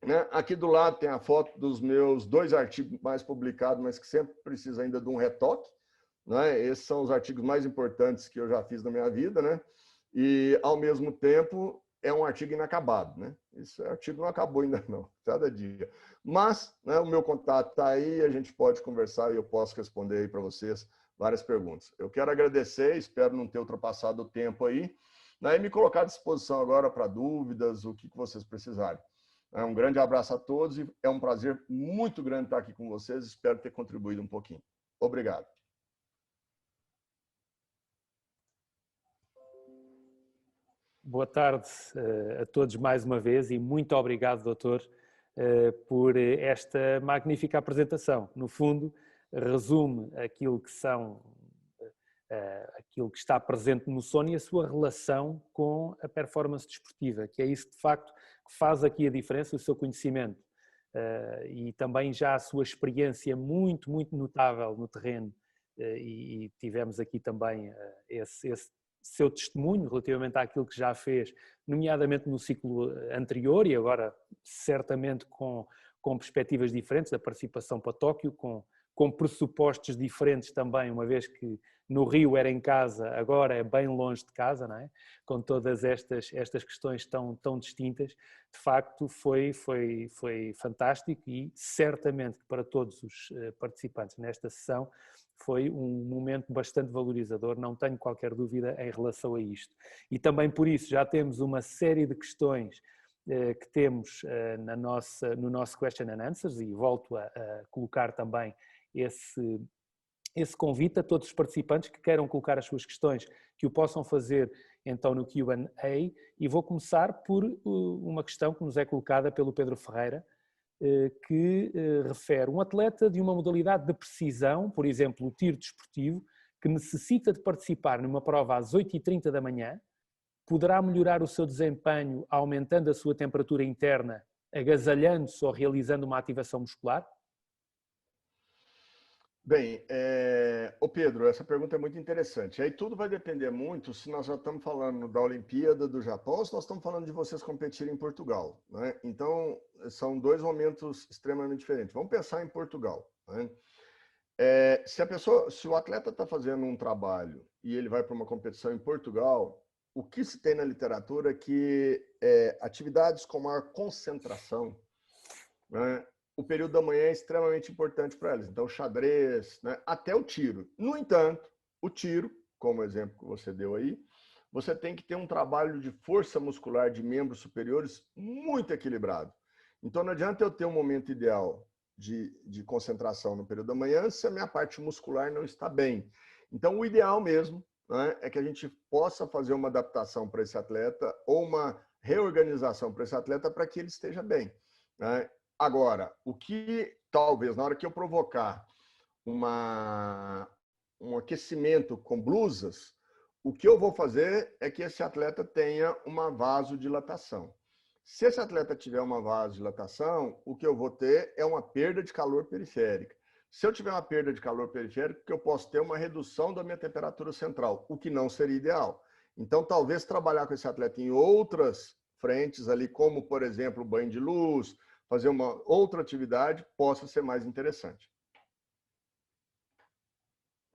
Né? Aqui do lado tem a foto dos meus 2 artigos mais publicados, mas que sempre precisa ainda de um retoque. Né? Esses são os artigos mais importantes que eu já fiz na minha vida, né? E, ao mesmo tempo, é um artigo inacabado. Né? Esse artigo não acabou ainda não, cada dia. Mas, né, o meu contato está aí, a gente pode conversar e eu posso responder aí para vocês várias perguntas. Eu quero agradecer, espero não ter ultrapassado o tempo aí, né, e me colocar à disposição agora para dúvidas, o que vocês precisarem. Um grande abraço a todos e é um prazer muito grande estar aqui com vocês. Espero ter contribuído um pouquinho. Obrigado. Boa tarde a todos mais uma vez e muito obrigado, doutor, por esta magnífica apresentação. No fundo, resume aquilo que aquilo que está presente no sono e a sua relação com a performance desportiva, que é isso de facto que faz aqui a diferença, o seu conhecimento e também já a sua experiência muito notável no terreno, e tivemos aqui também esse seu testemunho relativamente àquilo que já fez, nomeadamente no ciclo anterior e agora certamente com perspectivas diferentes, da participação para Tóquio, com pressupostos diferentes também, uma vez que no Rio era em casa, agora é bem longe de casa, não é? Com todas estas questões tão distintas. De facto foi fantástico e certamente que para todos os participantes nesta sessão foi um momento bastante valorizador, não tenho qualquer dúvida em relação a isto. E também por isso já temos uma série de questões que temos no nosso Question and Answers, e volto a colocar também esse convite a todos os participantes que queiram colocar as suas questões, que o possam fazer então no Q&A, e vou começar por uma questão que nos é colocada pelo Pedro Ferreira, que refere um atleta de uma modalidade de precisão, por exemplo o tiro desportivo, que necessita de participar numa prova às 8h30 da manhã, poderá melhorar o seu desempenho aumentando a sua temperatura interna, agasalhando-se ou realizando uma ativação muscular? Bem, Pedro, essa pergunta é muito interessante. Aí tudo vai depender muito se nós já estamos falando da Olimpíada do Japão ou se nós estamos falando de vocês competirem em Portugal. Né? Então, são 2 momentos extremamente diferentes. Vamos pensar em Portugal. Né? Se o atleta está fazendo um trabalho e ele vai para uma competição em Portugal, o que se tem na literatura é que atividades com maior concentração, né, o período da manhã é extremamente importante para elas. Então, xadrez, né? Até o tiro. No entanto, o tiro, como o exemplo que você deu aí, você tem que ter um trabalho de força muscular de membros superiores muito equilibrado. Então, não adianta eu ter um momento ideal de concentração no período da manhã se a minha parte muscular não está bem. Então, o ideal mesmo, né, é que a gente possa fazer uma adaptação para esse atleta ou uma reorganização para esse atleta para que ele esteja bem, né? Agora, o que talvez, na hora que eu provocar um aquecimento com blusas, o que eu vou fazer é que esse atleta tenha uma vasodilatação. Se esse atleta tiver uma vasodilatação, o que eu vou ter é uma perda de calor periférica. Se eu tiver uma perda de calor periférico, eu posso ter uma redução da minha temperatura central, o que não seria ideal. Então, talvez trabalhar com esse atleta em outras frentes ali, como, por exemplo, banho de luz, fazer uma outra atividade, possa ser mais interessante.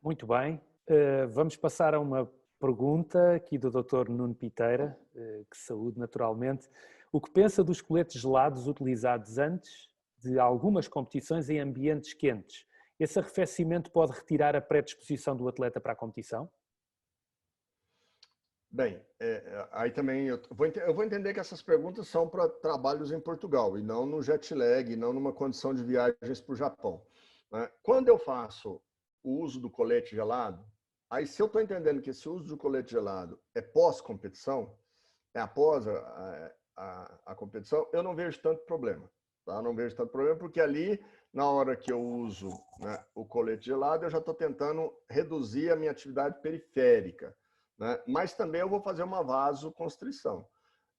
Muito bem. Vamos passar a uma pergunta aqui do Dr. Nuno Piteira, que saúde naturalmente. O que pensa dos coletes gelados utilizados antes de algumas competições em ambientes quentes? Esse arrefecimento pode retirar a predisposição do atleta para a competição? Bem, aí também eu vou entender que essas perguntas são para trabalhos em Portugal e não no jet lag, e não numa condição de viagens para o Japão, né? Quando eu faço o uso do colete gelado, aí se eu estou entendendo que esse uso do colete gelado é pós-competição, é após a competição, eu não vejo tanto problema. Tá? Não vejo tanto problema porque ali, na hora que eu uso, né, o colete gelado, eu já estou tentando reduzir a minha atividade periférica, né? Mas também eu vou fazer uma vasoconstrição.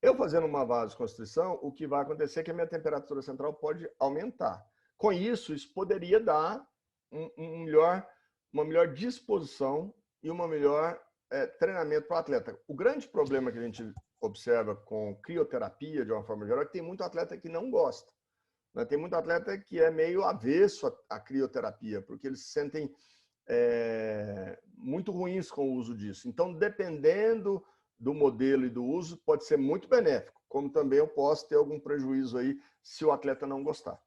Eu fazendo uma vasoconstrição, o que vai acontecer é que a minha temperatura central pode aumentar. Com isso, isso poderia dar uma melhor disposição e uma melhor treinamento para o atleta. O grande problema que a gente observa com crioterapia, de uma forma geral, é que tem muito atleta que não gosta, né? Tem muito atleta que é meio avesso à crioterapia, porque eles se sentem muito ruins com o uso disso. Então, dependendo do modelo e do uso, pode ser muito benéfico, como também eu posso ter algum prejuízo aí se o atleta não gostar.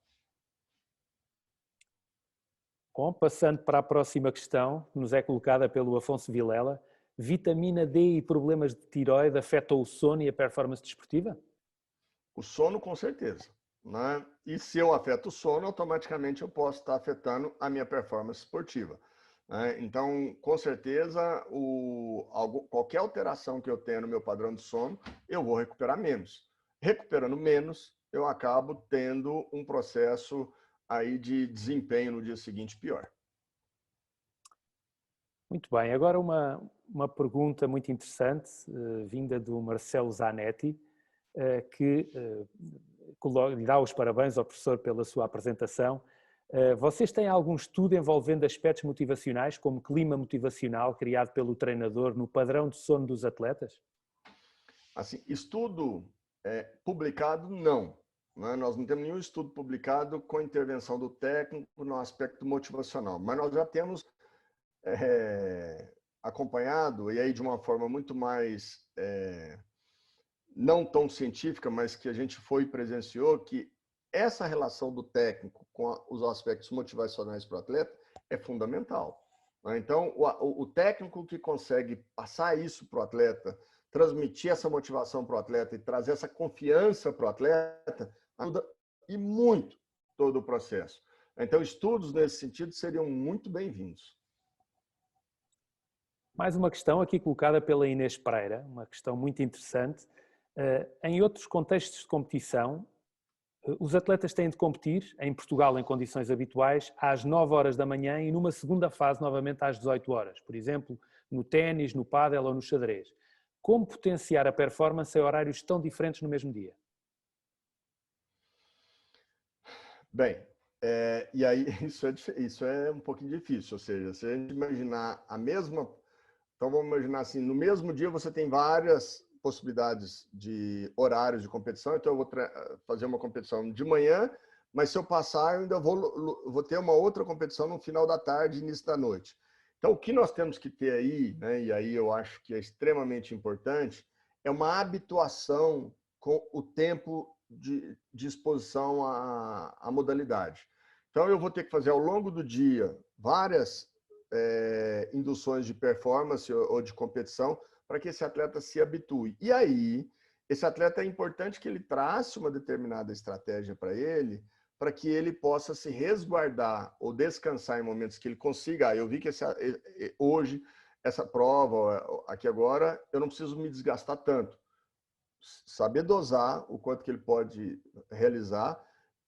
Bom, passando para a próxima questão, que nos é colocada pelo Afonso Vilela, vitamina D e problemas de tiroide afetam o sono e a performance desportiva? O sono, com certeza, né? E se eu afeto o sono, automaticamente eu posso estar afetando a minha performance esportiva, né? Então, com certeza, qualquer alteração que eu tenha no meu padrão de sono, eu vou recuperar menos. Recuperando menos, eu acabo tendo um processo aí de desempenho no dia seguinte pior. Muito bem, agora uma pergunta muito interessante, vinda do Marcelo Zanetti, que lhe dá os parabéns ao professor pela sua apresentação. Vocês têm algum estudo envolvendo aspectos motivacionais, como clima motivacional criado pelo treinador no padrão de sono dos atletas? Assim, estudo publicado, não. Nós não temos nenhum estudo publicado com intervenção do técnico no aspecto motivacional, mas nós já temos acompanhado, e aí de uma forma muito mais não tão científica, mas que a gente foi e presenciou, que essa relação do técnico com os aspectos motivacionais para o atleta é fundamental. Então, o técnico que consegue passar isso para o atleta, transmitir essa motivação para o atleta e trazer essa confiança para o atleta, ajuda e muito todo o processo. Então, estudos nesse sentido seriam muito bem-vindos. Mais uma questão aqui colocada pela Inês Pereira, uma questão muito interessante. Em outros contextos de competição, os atletas têm de competir, em Portugal em condições habituais, às 9 horas da manhã e numa segunda fase novamente às 18 horas. Por exemplo, no ténis, no pádel ou no xadrez. Como potenciar a performance em horários tão diferentes no mesmo dia? Bem, e aí isso é um pouquinho difícil, ou seja, se a gente imaginar a mesma... Então, vamos imaginar assim, no mesmo dia você tem várias possibilidades de horários de competição, então eu vou fazer uma competição de manhã, mas se eu passar, eu ainda vou ter uma outra competição no final da tarde e início da noite. Então, o que nós temos que ter aí, né, e aí eu acho que é extremamente importante, é uma habituação com o tempo de exposição à modalidade. Então, eu vou ter que fazer ao longo do dia várias induções de performance ou de competição para que esse atleta se habitue. E aí, esse atleta é importante que ele trace uma determinada estratégia para ele, para que ele possa se resguardar ou descansar em momentos que ele consiga. Eu vi que hoje, essa prova, aqui agora, eu não preciso me desgastar tanto. Saber dosar o quanto que ele pode realizar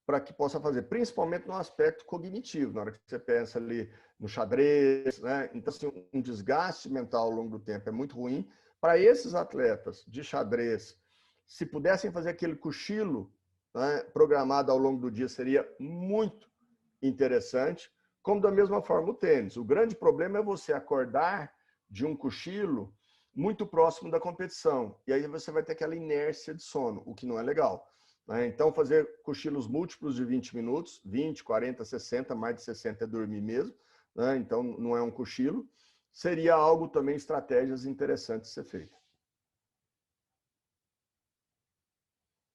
para que possa fazer, principalmente no aspecto cognitivo, na hora que você pensa ali no xadrez, né? Então, assim, um desgaste mental ao longo do tempo é muito ruim. Para esses atletas de xadrez, se pudessem fazer aquele cochilo, né, programado ao longo do dia, seria muito interessante, como da mesma forma o tênis. O grande problema é você acordar de um cochilo muito próximo da competição, e aí você vai ter aquela inércia de sono, o que não é legal. Então, fazer cochilos múltiplos de 20 minutos, 20, 40, 60, mais de 60 é dormir mesmo, né? Então não é um cochilo, seria algo também, estratégias interessantes de ser feita.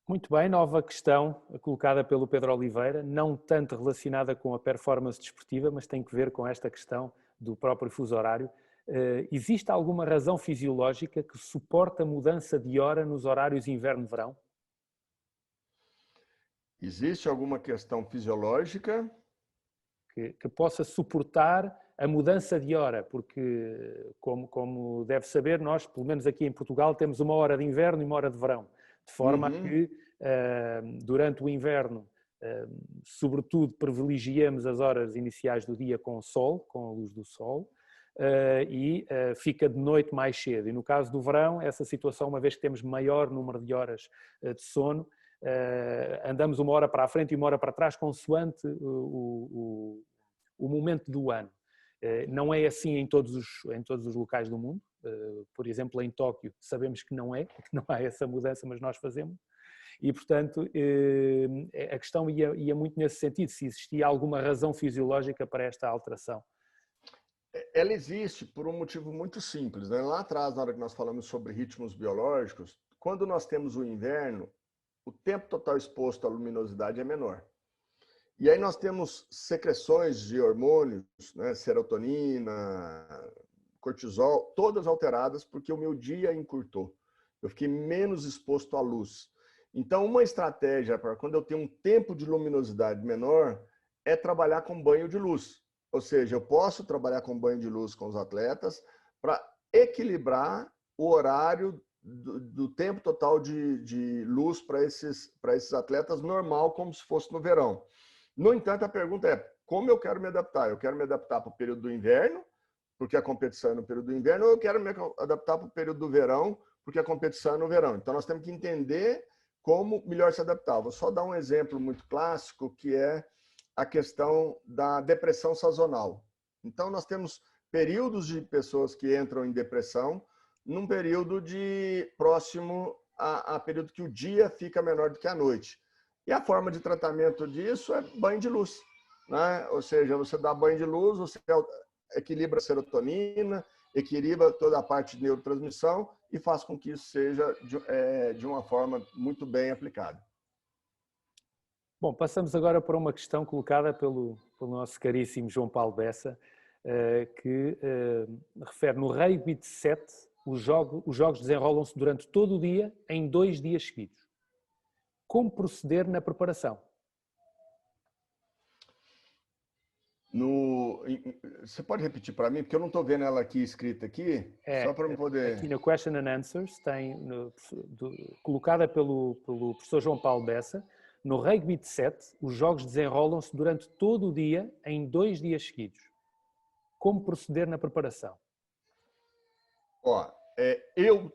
Muito bem, nova questão colocada pelo Pedro Oliveira, não tanto relacionada com a performance desportiva, mas tem que ver com esta questão do próprio fuso horário. Existe alguma razão fisiológica que suporta a mudança de hora nos horários inverno-verão? Existe alguma questão fisiológica que possa suportar a mudança de hora, porque, como deve saber, nós, pelo menos aqui em Portugal, temos uma hora de inverno e uma hora de verão, de forma a que, durante o inverno, sobretudo, privilegiamos as horas iniciais do dia com o sol, com a luz do sol, e fica de noite mais cedo. E no caso do verão, essa situação, uma vez que temos maior número de horas de sono, andamos uma hora para a frente e uma hora para trás, consoante o momento do ano. Não é assim em todos os locais do mundo. Por exemplo, em Tóquio, sabemos que não há essa mudança, mas nós fazemos. E, portanto, a questão ia muito nesse sentido, se existia alguma razão fisiológica para esta alteração. Ela existe por um motivo muito simples, né? Lá atrás, na hora que nós falamos sobre ritmos biológicos, quando nós temos o inverno, o tempo total exposto à luminosidade é menor. E aí nós temos secreções de hormônios, né, serotonina, cortisol, todas alteradas porque o meu dia encurtou. Eu fiquei menos exposto à luz. Então, uma estratégia para quando eu tenho um tempo de luminosidade menor é trabalhar com banho de luz. Ou seja, eu posso trabalhar com banho de luz com os atletas para equilibrar o horário do tempo total de luz para esses atletas normal, como se fosse no verão. No entanto, a pergunta é, como eu quero me adaptar? Eu quero me adaptar para o período do inverno, porque a competição é no período do inverno, ou eu quero me adaptar para o período do verão, porque a competição é no verão. Então, nós temos que entender como melhor se adaptar. Vou só dar um exemplo muito clássico, que é a questão da depressão sazonal. Então, nós temos períodos de pessoas que entram em depressão num período próximo a período que o dia fica menor do que a noite. E a forma de tratamento disso é banho de luz, né? Ou seja, você dá banho de luz, você equilibra a serotonina, equilibra toda a parte de neurotransmissão e faz com que isso seja de uma forma muito bem aplicada. Bom, passamos agora para uma questão colocada pelo nosso caríssimo João Paulo Bessa, que refere no rugby de 7, os jogos desenrolam-se durante todo o dia, em 2 dias seguidos. Como proceder na preparação? Você pode repetir para mim? Porque eu não estou vendo ela aqui escrita aqui, só para eu poder... Aqui no Question and Answers, colocada pelo professor João Paulo Bessa, no rugby de 7, os jogos desenrolam-se durante todo o dia, em 2 dias seguidos. Como proceder na preparação? Eu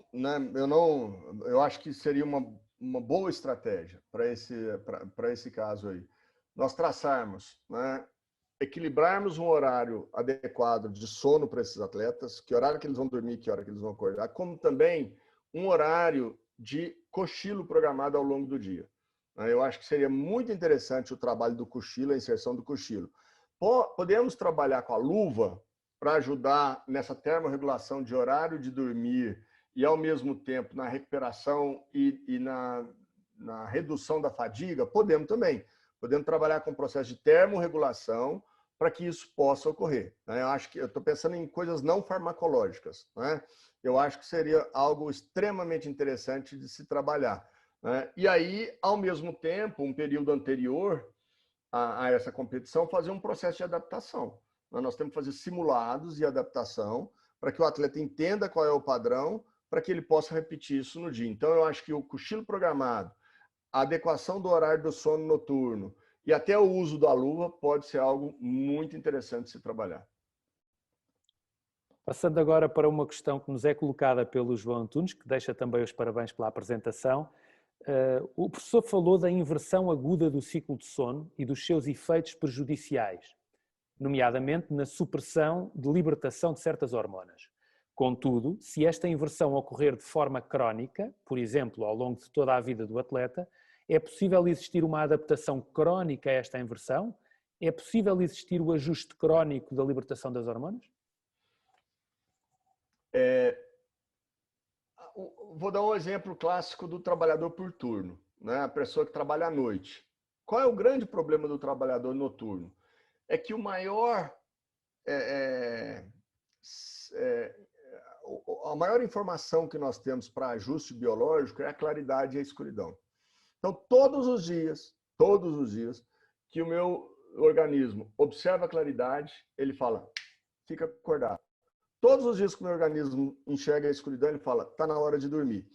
acho que seria uma boa estratégia para esse caso aí. Nós traçarmos, né, equilibrarmos um horário adequado de sono para esses atletas, que horário que eles vão dormir, que hora que eles vão acordar, como também um horário de cochilo programado ao longo do dia. Eu acho que seria muito interessante o trabalho do cochilo, a inserção do cochilo. Podemos trabalhar com a luva para ajudar nessa termorregulação de horário de dormir e, ao mesmo tempo, na recuperação e na redução da fadiga? Podemos também. Podemos trabalhar com o processo de termorregulação para que isso possa ocorrer. Né? Eu acho que eu estou pensando em coisas não farmacológicas. Né? Eu acho que seria algo extremamente interessante de se trabalhar. Né? E aí, ao mesmo tempo, um período anterior a essa competição, fazer um processo de adaptação. Nós temos que fazer simulados de adaptação para que o atleta entenda qual é o padrão, para que ele possa repetir isso no dia. Então, eu acho que o cochilo programado, a adequação do horário do sono noturno e até o uso da luva pode ser algo muito interessante de se trabalhar. Passando agora para uma questão que nos é colocada pelo João Antunes, que deixa também os parabéns pela apresentação. O professor falou da inversão aguda do ciclo de sono e dos seus efeitos prejudiciais, nomeadamente na supressão de libertação de certas hormonas. Contudo, se esta inversão ocorrer de forma crónica, por exemplo, ao longo de toda a vida do atleta, é possível existir uma adaptação crónica a esta inversão? É possível existir o ajuste crónico da libertação das hormonas? Vou dar um exemplo clássico do trabalhador por turno, né? A pessoa que trabalha à noite. Qual é o grande problema do trabalhador noturno? É que a maior informação que nós temos para ajuste biológico é a claridade e a escuridão. Então, todos os dias que o meu organismo observa a claridade, ele fala, fica acordado. Todos os dias que o meu organismo enxerga a escuridão, ele fala, está na hora de dormir.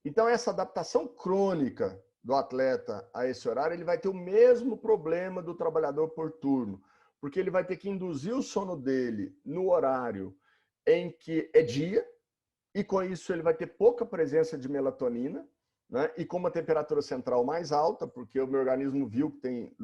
Então, essa adaptação crônica do atleta a esse horário, ele vai ter o mesmo problema do trabalhador por turno, porque ele vai ter que induzir o sono dele no horário em que é dia, e com isso ele vai ter pouca presença de melatonina, né? E com uma temperatura central mais alta, porque o meu organismo viu que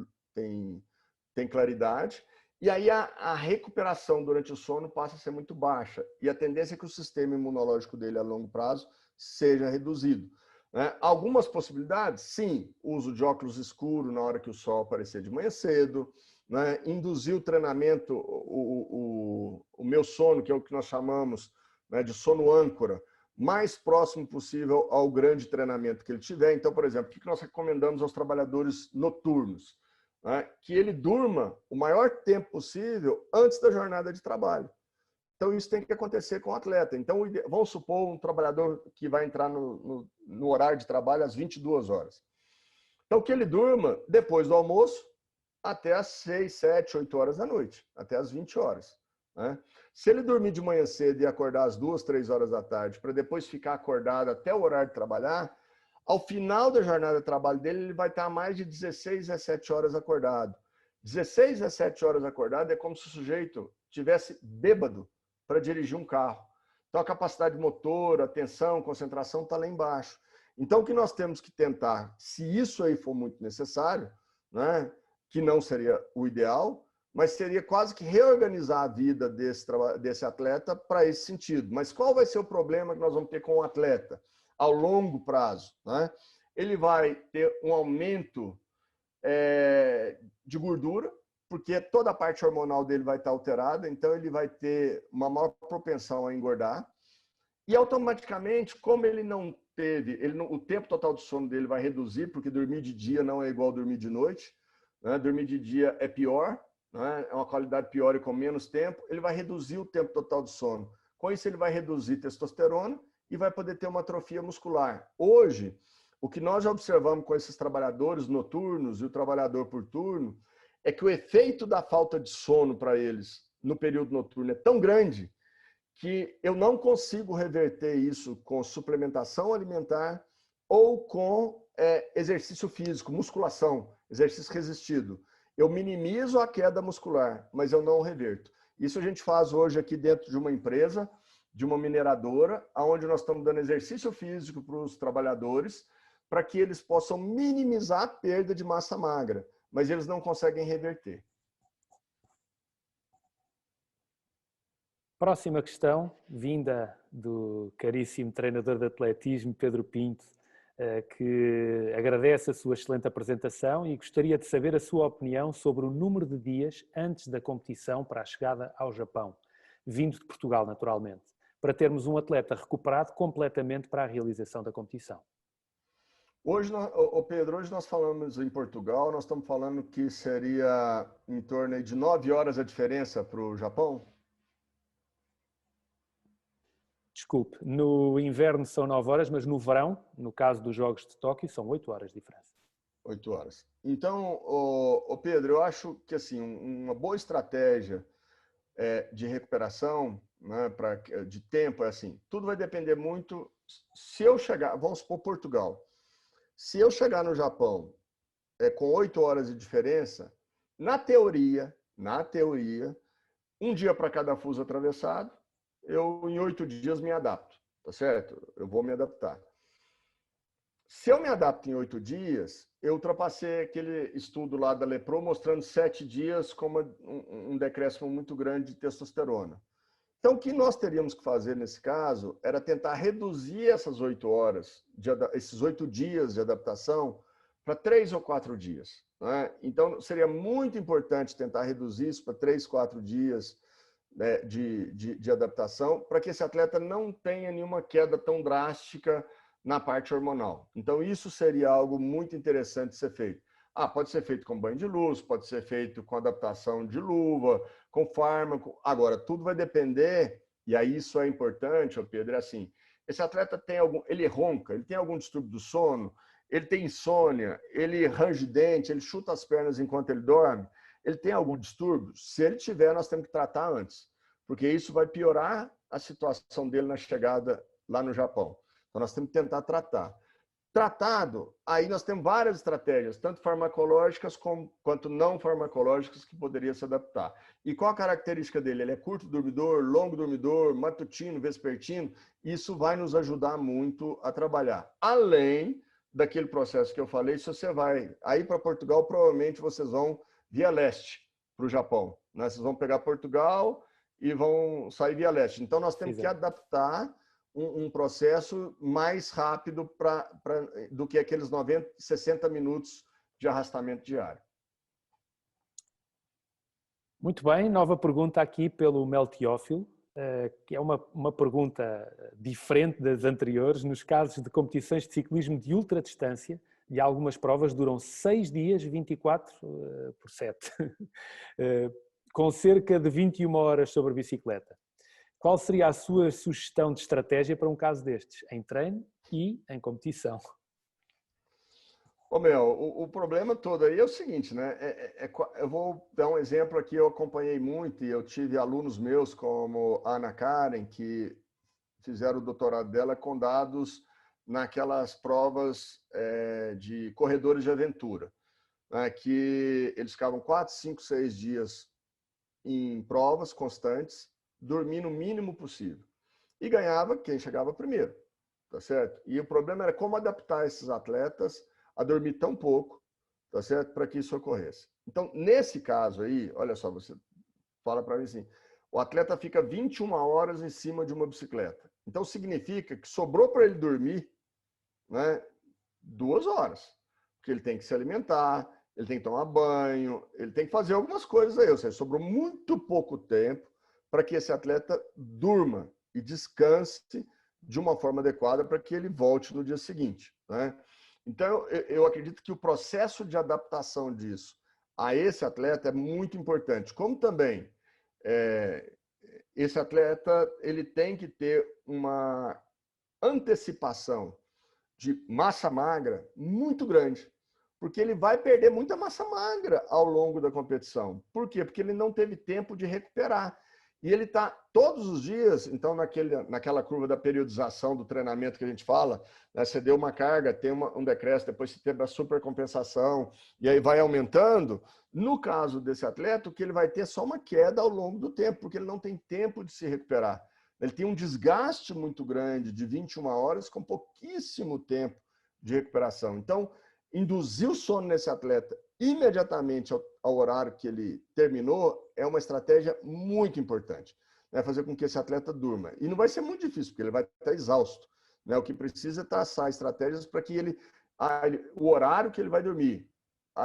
tem claridade, e aí a recuperação durante o sono passa a ser muito baixa, e a tendência é que o sistema imunológico dele a longo prazo seja reduzido. Né? Algumas possibilidades, sim, uso de óculos escuros na hora que o sol aparecer de manhã cedo, né? Induzir o treinamento, o meu sono, que é o que nós chamamos, né, de sono âncora, mais próximo possível ao grande treinamento que ele tiver. Então, por exemplo, o que nós recomendamos aos trabalhadores noturnos? Né? Que ele durma o maior tempo possível antes da jornada de trabalho. Então, isso tem que acontecer com o atleta. Então, vamos supor um trabalhador que vai entrar no horário de trabalho às 22 horas. Então, que ele durma depois do almoço até às 6, 7, 8 horas da noite, até às 20 horas. Né? Se ele dormir de manhã cedo e acordar às 2, 3 horas da tarde, para depois ficar acordado até o horário de trabalhar, ao final da jornada de trabalho dele, ele vai estar mais de 16, 17 horas acordado. 16, 17 horas acordado é como se o sujeito tivesse bêbado para dirigir um carro. Então, a capacidade motor, atenção, concentração está lá embaixo. Então, o que nós temos que tentar, se isso aí for muito necessário, né, que não seria o ideal, mas seria quase que reorganizar a vida desse atleta para esse sentido. Mas qual vai ser o problema que nós vamos ter com o atleta ao longo prazo? Né? Ele vai ter um aumento de gordura, porque toda a parte hormonal dele vai estar alterada, então ele vai ter uma maior propensão a engordar. E automaticamente, como ele não teve, o tempo total de sono dele vai reduzir, porque dormir de dia não é igual dormir de noite. Né? Dormir de dia é pior, né? É uma qualidade pior e com menos tempo. Ele vai reduzir o tempo total de sono. Com isso, ele vai reduzir testosterona e vai poder ter uma atrofia muscular. Hoje, o que nós já observamos com esses trabalhadores noturnos e o trabalhador por turno é que o efeito da falta de sono para eles no período noturno é tão grande que eu não consigo reverter isso com suplementação alimentar ou com exercício físico, musculação, exercício resistido. Eu minimizo a queda muscular, mas eu não reverto. Isso a gente faz hoje aqui dentro de uma empresa, de uma mineradora, onde nós estamos dando exercício físico para os trabalhadores, para que eles possam minimizar a perda de massa magra, mas eles não conseguem reverter. Próxima questão, vinda do caríssimo treinador de atletismo, Pedro Pinto, que agradece a sua excelente apresentação e gostaria de saber a sua opinião sobre o número de dias antes da competição para a chegada ao Japão, vindo de Portugal, naturalmente, para termos um atleta recuperado completamente para a realização da competição. Hoje, ô Pedro, hoje nós falamos em Portugal, nós estamos falando que seria em torno de 9 horas a diferença para o Japão? Desculpe, no inverno são 9 horas, mas no verão, no caso dos Jogos de Tóquio, são 8 horas de diferença. 8 horas. Então, ô Pedro, eu acho que assim, uma boa estratégia de recuperação, né, de tempo, é assim, tudo vai depender muito. Se eu chegar, vamos supor Portugal, se eu chegar no Japão com 8 horas de diferença, na teoria, um dia para cada fuso atravessado, eu em 8 dias me adapto, tá certo? Eu vou me adaptar. Se eu me adapto em 8 dias, eu ultrapassei aquele estudo lá da Lepro mostrando 7 dias como um decréscimo muito grande de testosterona. Então, o que nós teríamos que fazer nesse caso era tentar reduzir essas 8 horas, esses 8 dias de adaptação, para 3 ou 4 dias. Né? Então, seria muito importante tentar reduzir isso para 3, 4 dias, né, de adaptação, para que esse atleta não tenha nenhuma queda tão drástica na parte hormonal. Então, isso seria algo muito interessante de ser feito. Pode ser feito com banho de luz, pode ser feito com adaptação de luva, com fármaco. Agora, tudo vai depender, e aí isso é importante, Pedro, é assim, esse atleta ele ronca, ele tem algum distúrbio do sono, ele tem insônia, ele range dente, ele chuta as pernas enquanto ele dorme, ele tem algum distúrbio? Se ele tiver, nós temos que tratar antes, porque isso vai piorar a situação dele na chegada lá no Japão. Então, nós temos que tentar tratar. Tratado, aí nós temos várias estratégias, tanto farmacológicas quanto não farmacológicas, que poderia se adaptar. E qual a característica dele? Ele é curto dormidor, longo dormidor, matutino, vespertino? Isso vai nos ajudar muito a trabalhar. Além daquele processo que eu falei, se você vai aí para Portugal, provavelmente vocês vão via leste para o Japão. Né? Vocês vão pegar Portugal e vão sair via leste. Então, nós temos que adaptar um processo mais rápido do que aqueles 90, 60 minutos de arrastamento diário. Muito bem, nova pergunta aqui pelo Mel Teófilo, que é uma pergunta diferente das anteriores. Nos casos de competições de ciclismo de ultradistância, e algumas provas duram 6 dias, 24 por 7, com cerca de 21 horas sobre bicicleta. Qual seria a sua sugestão de estratégia para um caso destes, em treino e em competição? O problema todo aí é o seguinte, né? Eu vou dar um exemplo aqui, eu acompanhei muito e eu tive alunos meus como a Ana Karen, que fizeram o doutorado dela com dados naquelas provas de corredores de aventura, né? Que eles ficavam 4, 5, 6 dias em provas constantes, dormir o mínimo possível. E ganhava quem chegava primeiro, tá certo? E o problema era como adaptar esses atletas a dormir tão pouco, tá certo? Para que isso ocorresse. Então, nesse caso aí, olha só, você fala para mim assim, o atleta fica 21 horas em cima de uma bicicleta. Então, significa que sobrou para ele dormir, né, 2 horas. Porque ele tem que se alimentar, ele tem que tomar banho, ele tem que fazer algumas coisas aí. Ou seja, sobrou muito pouco tempo para que esse atleta durma e descanse de uma forma adequada para que ele volte no dia seguinte, né? Então, eu acredito que o processo de adaptação disso a esse atleta é muito importante. Como também esse atleta ele tem que ter uma antecipação de massa magra muito grande, porque ele vai perder muita massa magra ao longo da competição. Por quê? Porque ele não teve tempo de recuperar. E ele está todos os dias, então, naquela curva da periodização do treinamento que a gente fala, né, você deu uma carga, tem um decréscimo, depois você teve a supercompensação, e aí vai aumentando. No caso desse atleta, o que ele vai ter é só uma queda ao longo do tempo, porque ele não tem tempo de se recuperar. Ele tem um desgaste muito grande de 21 horas com pouquíssimo tempo de recuperação. Então, induzir o sono nesse atleta imediatamente ao horário que ele terminou é uma estratégia muito importante. Né? Fazer com que esse atleta durma. E não vai ser muito difícil, porque ele vai estar exausto. Né? O que precisa é traçar estratégias para que o horário que ele vai dormir,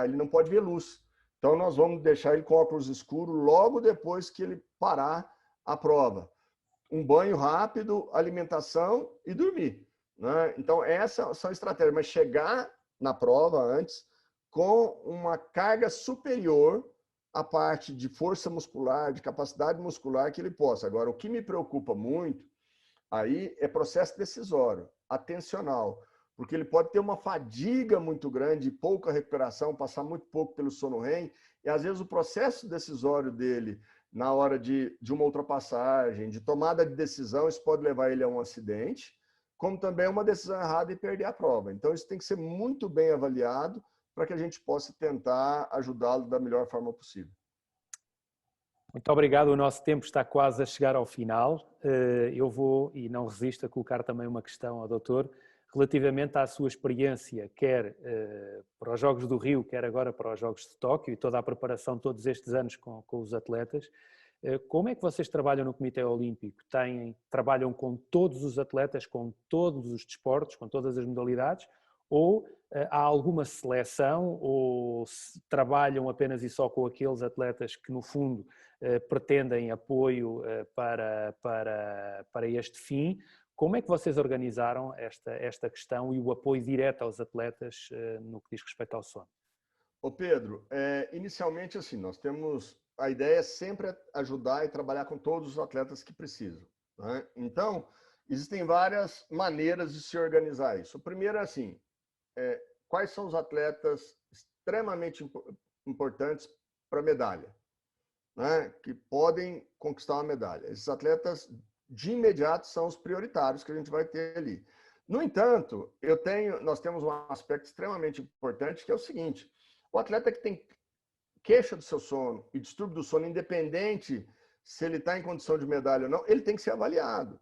ele não pode ver luz. Então, nós vamos deixar ele com óculos escuros logo depois que ele parar a prova. Um banho rápido, alimentação e dormir. né? Então, essas são estratégias, mas chegar na prova antes com uma carga superior à parte de força muscular, de capacidade muscular que ele possa. Agora, o que me preocupa muito aí é processo decisório, atencional, porque ele pode ter uma fadiga muito grande, pouca recuperação, passar muito pouco pelo sono REM, e às vezes o processo decisório dele, na hora de uma ultrapassagem, de tomada de decisão, isso pode levar ele a um acidente, como também uma decisão errada e perder a prova. Então, isso tem que ser muito bem avaliado para que a gente possa tentar ajudá-lo da melhor forma possível. Muito obrigado, o nosso tempo está quase a chegar ao final. Eu vou, e não resisto, a colocar também uma questão ao doutor, relativamente à sua experiência, quer para os Jogos do Rio, quer agora para os Jogos de Tóquio, e toda a preparação todos estes anos com os atletas. Como é que vocês trabalham no Comitê Olímpico? Trabalham com todos os atletas, com todos os desportos, com todas as modalidades? Ou há alguma seleção, ou trabalham apenas e só com aqueles atletas que, no fundo, pretendem apoio para este fim? Como é que vocês organizaram esta questão e o apoio direto aos atletas no que diz respeito ao sono? Ô Pedro, inicialmente assim, nós temos a ideia é sempre ajudar e trabalhar com todos os atletas que precisam, né? Então, existem várias maneiras de se organizar isso. O primeiro é assim, quais são os atletas extremamente importantes para a medalha, né? Que podem conquistar uma medalha. Esses atletas, de imediato, são os prioritários que a gente vai ter ali. No entanto, nós temos um aspecto extremamente importante, que é o seguinte: o atleta que tem queixa do seu sono e distúrbio do sono, independente se ele está em condição de medalha ou não, ele tem que ser avaliado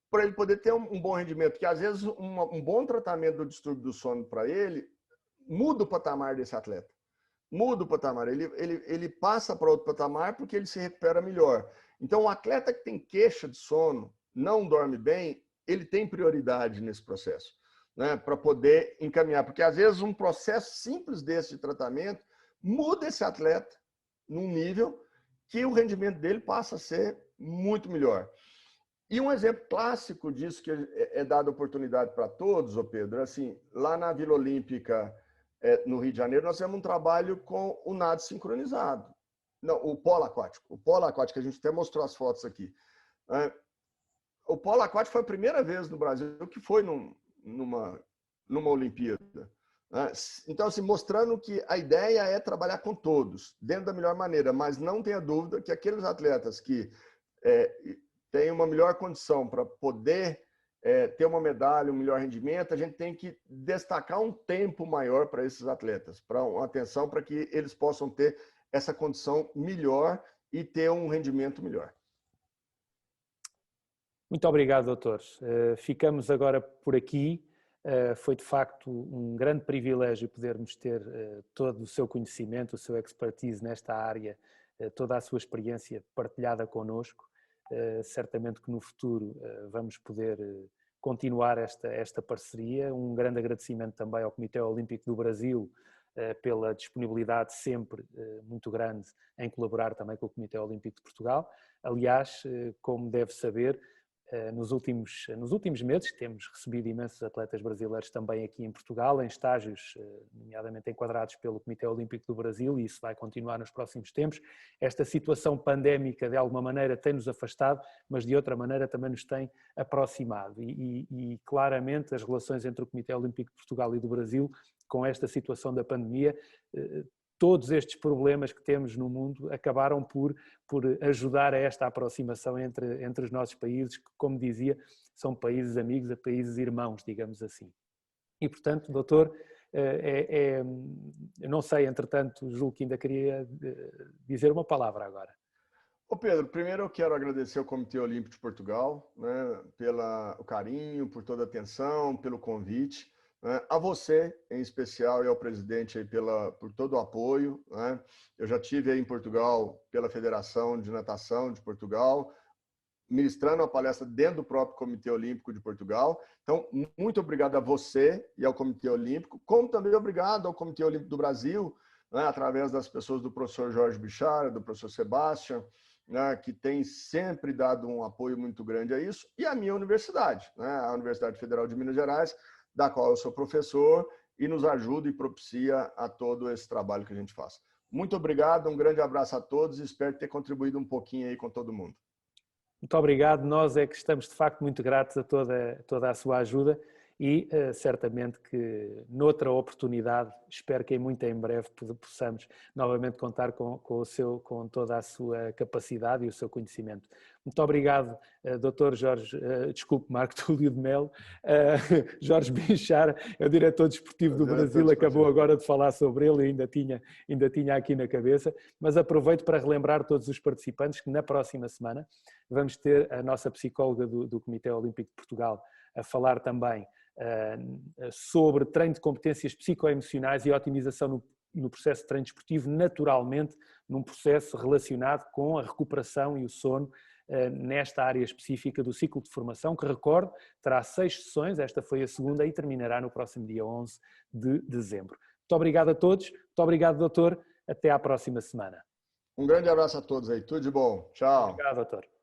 para ele poder ter um bom rendimento, porque às vezes um bom tratamento do distúrbio do sono para ele muda o patamar desse atleta. Muda o patamar, ele passa para outro patamar porque ele se recupera melhor. Então, o atleta que tem queixa de sono, não dorme bem, ele tem prioridade nesse processo, né, para poder encaminhar. Porque, às vezes, um processo simples desse de tratamento muda esse atleta num nível que o rendimento dele passa a ser muito melhor. E um exemplo clássico disso, que é dado oportunidade para todos, ô Pedro, assim, lá na Vila Olímpica, no Rio de Janeiro, nós temos um trabalho com o nado sincronizado. Não, o polo aquático. O polo aquático, a gente até mostrou as fotos aqui. O polo aquático foi a primeira vez no Brasil que foi numa Olimpíada. Então, assim, mostrando que a ideia é trabalhar com todos, dentro da melhor maneira, mas não tenha dúvida que aqueles atletas que têm uma melhor condição para poder ter uma medalha, um melhor rendimento, a gente tem que destacar um tempo maior para esses atletas, para uma atenção para que eles possam ter essa condição melhor e ter um rendimento melhor. Muito obrigado, doutor. Ficamos agora por aqui. Foi de facto um grande privilégio podermos ter todo o seu conhecimento, o seu expertise nesta área, toda a sua experiência partilhada connosco. Certamente que no futuro vamos poder continuar esta parceria. Um grande agradecimento também ao Comitê Olímpico do Brasil pela disponibilidade sempre muito grande em colaborar também com o Comitê Olímpico de Portugal. Aliás, como deve saber, nos últimos meses temos recebido imensos atletas brasileiros também aqui em Portugal, em estágios nomeadamente enquadrados pelo Comitê Olímpico do Brasil, e isso vai continuar nos próximos tempos. Esta situação pandémica de alguma maneira tem-nos afastado, mas de outra maneira também nos tem aproximado, e claramente as relações entre o Comitê Olímpico de Portugal e do Brasil, com esta situação da pandemia, todos estes problemas que temos no mundo acabaram por ajudar a esta aproximação entre os nossos países, que, como dizia, são países amigos, países irmãos, digamos assim. E, portanto, doutor, eu não sei, entretanto, julgo que ainda queria dizer uma palavra agora. Ô Pedro, primeiro eu quero agradecer ao Comitê Olímpico de Portugal, né, pelo carinho, por toda a atenção, pelo convite. A você, em especial, e ao presidente aí por todo o apoio, né? Eu já estive aí em Portugal pela Federação de Natação de Portugal, ministrando uma palestra dentro do próprio Comitê Olímpico de Portugal. Então, muito obrigado a você e ao Comitê Olímpico, como também obrigado ao Comitê Olímpico do Brasil, né, através das pessoas do professor Jorge Bichara, do professor Sebastião, né, que tem sempre dado um apoio muito grande a isso, e a minha universidade, né, a Universidade Federal de Minas Gerais, da qual eu sou professor, e nos ajuda e propicia a todo esse trabalho que a gente faz. Muito obrigado, um grande abraço a todos e espero ter contribuído um pouquinho aí com todo mundo. Muito obrigado, nós é que estamos de facto muito gratos a toda a sua ajuda e certamente que noutra oportunidade, espero que muito em breve possamos novamente contar com toda a sua capacidade e o seu conhecimento. Muito obrigado, Dr. Marco Túlio de Melo. Jorge Binchara é o diretor desportivo do Brasil, acabou agora de falar sobre ele e ainda tinha aqui na cabeça, mas aproveito para relembrar todos os participantes que na próxima semana vamos ter a nossa psicóloga do Comitê Olímpico de Portugal a falar também sobre treino de competências psicoemocionais e otimização no processo de treino desportivo, naturalmente num processo relacionado com a recuperação e o sono nesta área específica do ciclo de formação, que recordo, terá 6 sessões, esta foi a segunda e terminará no próximo dia 11 de dezembro. Muito obrigado a todos, muito obrigado, doutor, até à próxima semana. Um grande abraço a todos aí, tudo de bom, tchau. Obrigado, doutor.